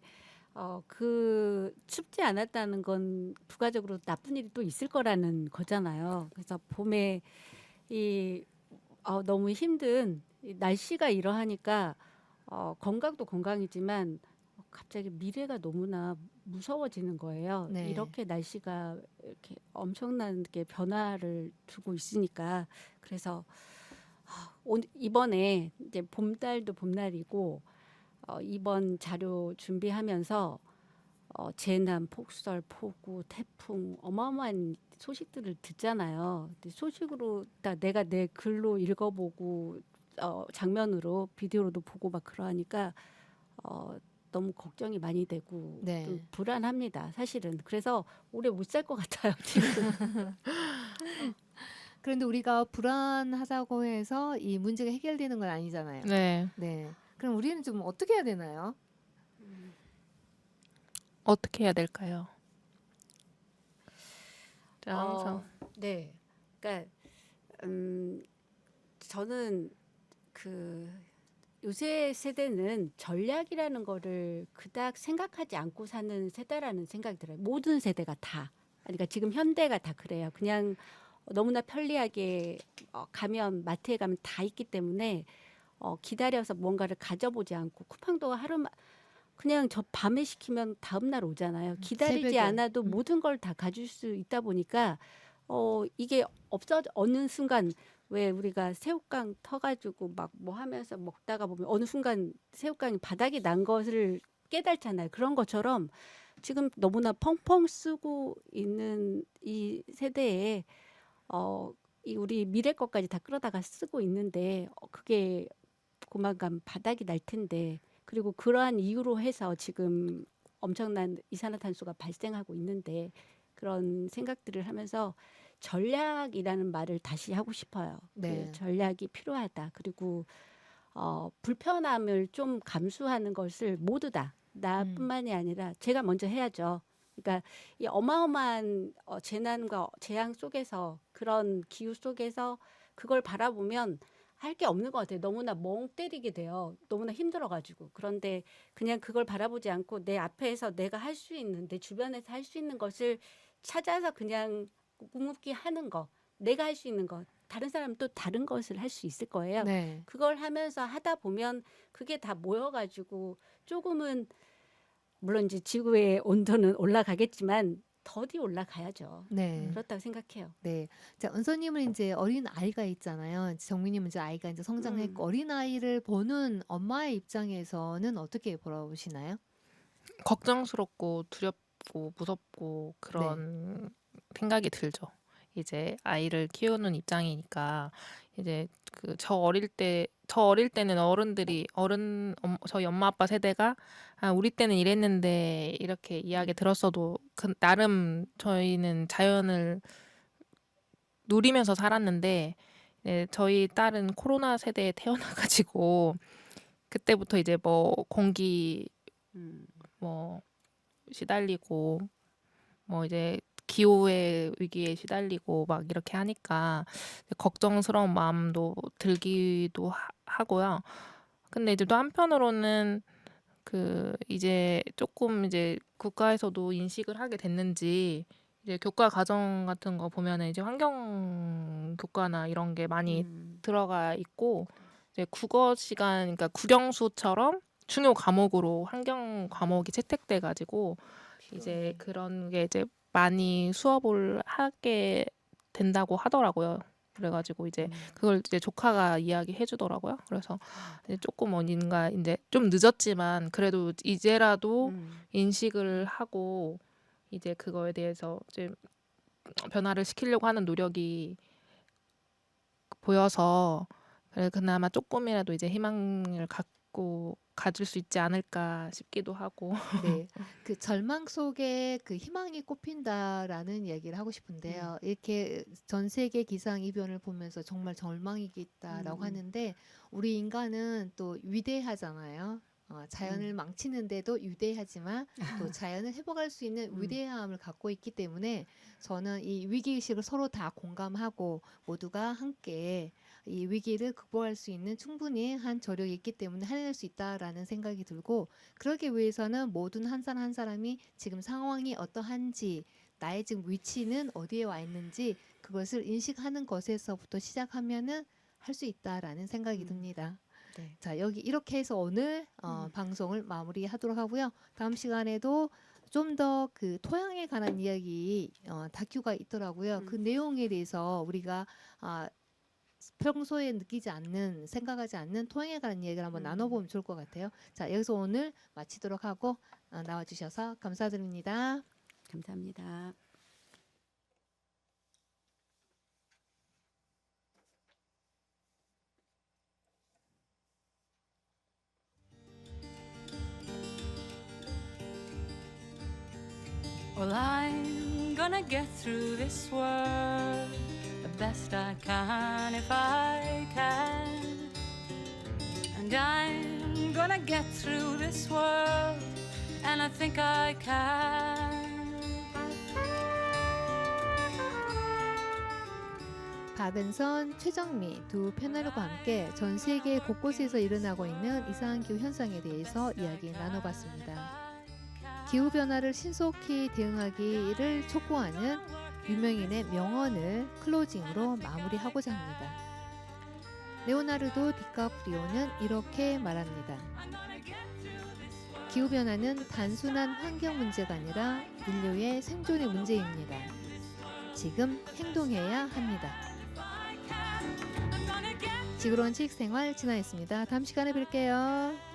그 춥지 않았다는 건 부가적으로 나쁜 일이 또 있을 거라는 거잖아요. 그래서 봄에 너무 힘든 이 날씨가 이러하니까 건강도 건강이지만 갑자기 미래가 너무나 무서워지는 거예요. 네. 이렇게 날씨가 이렇게 엄청나게 변화를 주고 있으니까 그래서 이번에 이제 봄달도 봄날이고 이번 자료 준비하면서 재난, 폭설, 폭우, 태풍 어마어마한 소식들을 듣잖아요. 근데 소식으로 내가 내 글로 읽어보고 장면으로 비디오로도 보고 막 그러하니까 너무 걱정이 많이 되고 네. 좀 불안합니다. 사실은 그래서 오래 못 살 것 같아요. 지금. 그런데 우리가 불안하다고 해서 이 문제가 해결되는 건 아니잖아요. 네. 네. 그럼 우리는 좀 어떻게 해야 되나요? 어떻게 해야 될까요? 항상 네. 그러니까 저는 요새 세대는 전략이라는 거를 그닥 생각하지 않고 사는 세대라는 생각이 들어요. 모든 세대가 다. 그러니까 지금 현대가 다 그래요. 그냥 너무나 편리하게 가면 마트에 가면 다 있기 때문에 기다려서 뭔가를 가져보지 않고 쿠팡도 그냥 저 밤에 시키면 다음 날 오잖아요. 기다리지 새벽에. 않아도 모든 걸 다 가질 수 있다 보니까 이게 어느 순간 왜 우리가 새우깡 터가지고 막 뭐 하면서 먹다가 보면 어느 순간 새우깡이 바닥에 난 것을 깨달잖아요. 그런 것처럼 지금 너무나 펑펑 쓰고 있는 이 세대에 이 우리 미래 것까지 다 끌어다가 쓰고 있는데 그게 조만간 바닥이 날 텐데 그리고 그러한 이유로 해서 지금 엄청난 이산화탄소가 발생하고 있는데 그런 생각들을 하면서 전략이라는 말을 다시 하고 싶어요. 네. 그 전략이 필요하다. 그리고 불편함을 좀 감수하는 것을 모두 다 나뿐만이 아니라 제가 먼저 해야죠. 그러니까 이 어마어마한 재난과 재앙 속에서 그런 기후 속에서 그걸 바라보면 할 게 없는 것 같아요. 너무나 멍 때리게 돼요. 너무나 힘들어가지고. 그런데 그냥 그걸 바라보지 않고 내 앞에서 내가 할 수 있는 내 주변에서 할 수 있는 것을 찾아서 그냥 묵묵히 하는 거. 내가 할 수 있는 것. 다른 사람은 또 다른 것을 할 수 있을 거예요. 네. 그걸 하면서 하다 보면 그게 다 모여가지고 조금은 물론 이제 지구의 온도는 올라가겠지만 더디 올라가야죠. 네. 그렇다고 생각해요. 네. 자, 은서님은 이제 어린 아이가 있잖아요. 정민님은 이제 아이가 이제 성장했고 어린 아이를 보는 엄마의 입장에서는 어떻게 보시나요? 걱정스럽고 두렵고 무섭고 그런 생각이 들죠. 이제 아이를 키우는 입장이니까 이제 그 저 어릴 때는 저희 엄마 아빠 세대가 우리 때는 이랬는데 이렇게 이야기 들었어도 나름 저희는 자연을 누리면서 살았는데 저희 딸은 코로나 세대에 태어나가지고 그때부터 이제 뭐 공기 음. 뭐 시달리고 뭐 이제 기후의 위기에 시달리고 막 이렇게 하니까 걱정스러운 마음도 들기도 하고요. 근데 이제 또 한편으로는 그 이제 조금 이제 국가에서도 인식을 하게 됐는지 이제 교과 과정 같은 거 보면은 이제 환경 교과나 이런 게 많이 들어가 있고 이제 국어 시간 그러니까 국영수처럼 중요 과목으로 환경 과목이 채택돼 가지고 이제 그런 게 이제 많이 수업을 하게 된다고 하더라고요. 그래가지고 이제 그걸 이제 조카가 이야기해 주더라고요. 그래서 이제 조금 어딘가 이제 좀 늦었지만 그래도 이제라도 인식을 하고 이제 그거에 대해서 이제 변화를 시키려고 하는 노력이 보여서 그나마 조금이라도 이제 희망을 가질 수 있지 않을까 싶기도 하고. 네. 그 절망 속에 그 희망이 꽃핀다라는 얘기를 하고 싶은데요. 이렇게 전 세계 기상 이변을 보면서 정말 절망이겠다라고 하는데 우리 인간은 또 위대하잖아요. 자연을 망치는데도 위대하지만 또 자연을 회복할 수 있는 위대함을 갖고 있기 때문에 저는 이 위기의식을 서로 다 공감하고 모두가 함께 이 위기를 극복할 수 있는 충분히 한 저력이 있기 때문에 해낼 수 있다라는 생각이 들고 그러기 위해서는 모든 한 사람 한 사람이 지금 상황이 어떠한지 나의 지금 위치는 어디에 와 있는지 그것을 인식하는 것에서부터 시작하면은 할 수 있다라는 생각이 듭니다. 네. 자, 여기 이렇게 해서 오늘 방송을 마무리하도록 하고요. 다음 시간에도 좀 더 그 토양에 관한 이야기 다큐가 있더라고요. 그 내용에 대해서 우리가 평소에 느끼지 않는 생각하지 않는 토양에 관한 이야기를 한번 나눠보면 좋을 것 같아요. 자, 여기서 오늘 마치도록 하고 나와주셔서 감사드립니다. 감사합니다. Well, I'm gonna get through this world the best I can if I can. And I'm gonna get through this world, and I think I can. 박은선, 최정미 두 패널과 함께 전 세계 곳곳에서 일어나고 있는 이상기후 현상에 대해서 이야기 나눠봤습니다. 기후변화를 신속히 대응하기를 촉구하는 유명인의 명언을 클로징으로 마무리하고자 합니다. 레오나르도 디카프리오는 이렇게 말합니다. 기후변화는 단순한 환경 문제가 아니라 인류의 생존의 문제입니다. 지금 행동해야 합니다. 지구로운 칙생활 진아였습니다. 다음 시간에 뵐게요.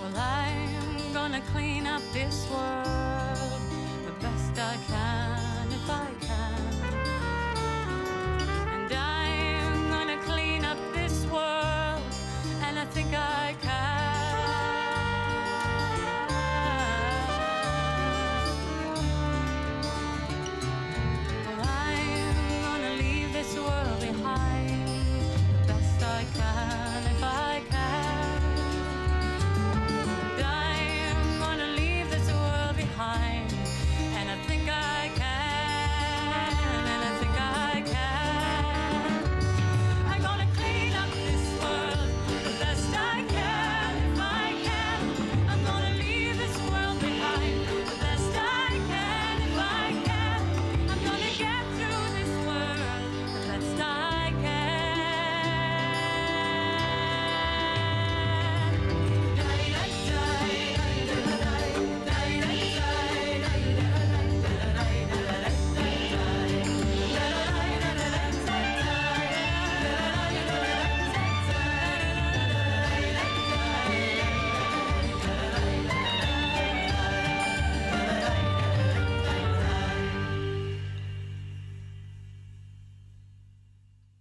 Well, I'm gonna clean up this world the best I can if I can. And I'm gonna clean up this world, and I think I can. Well, I'm gonna leave this world behind the best I can.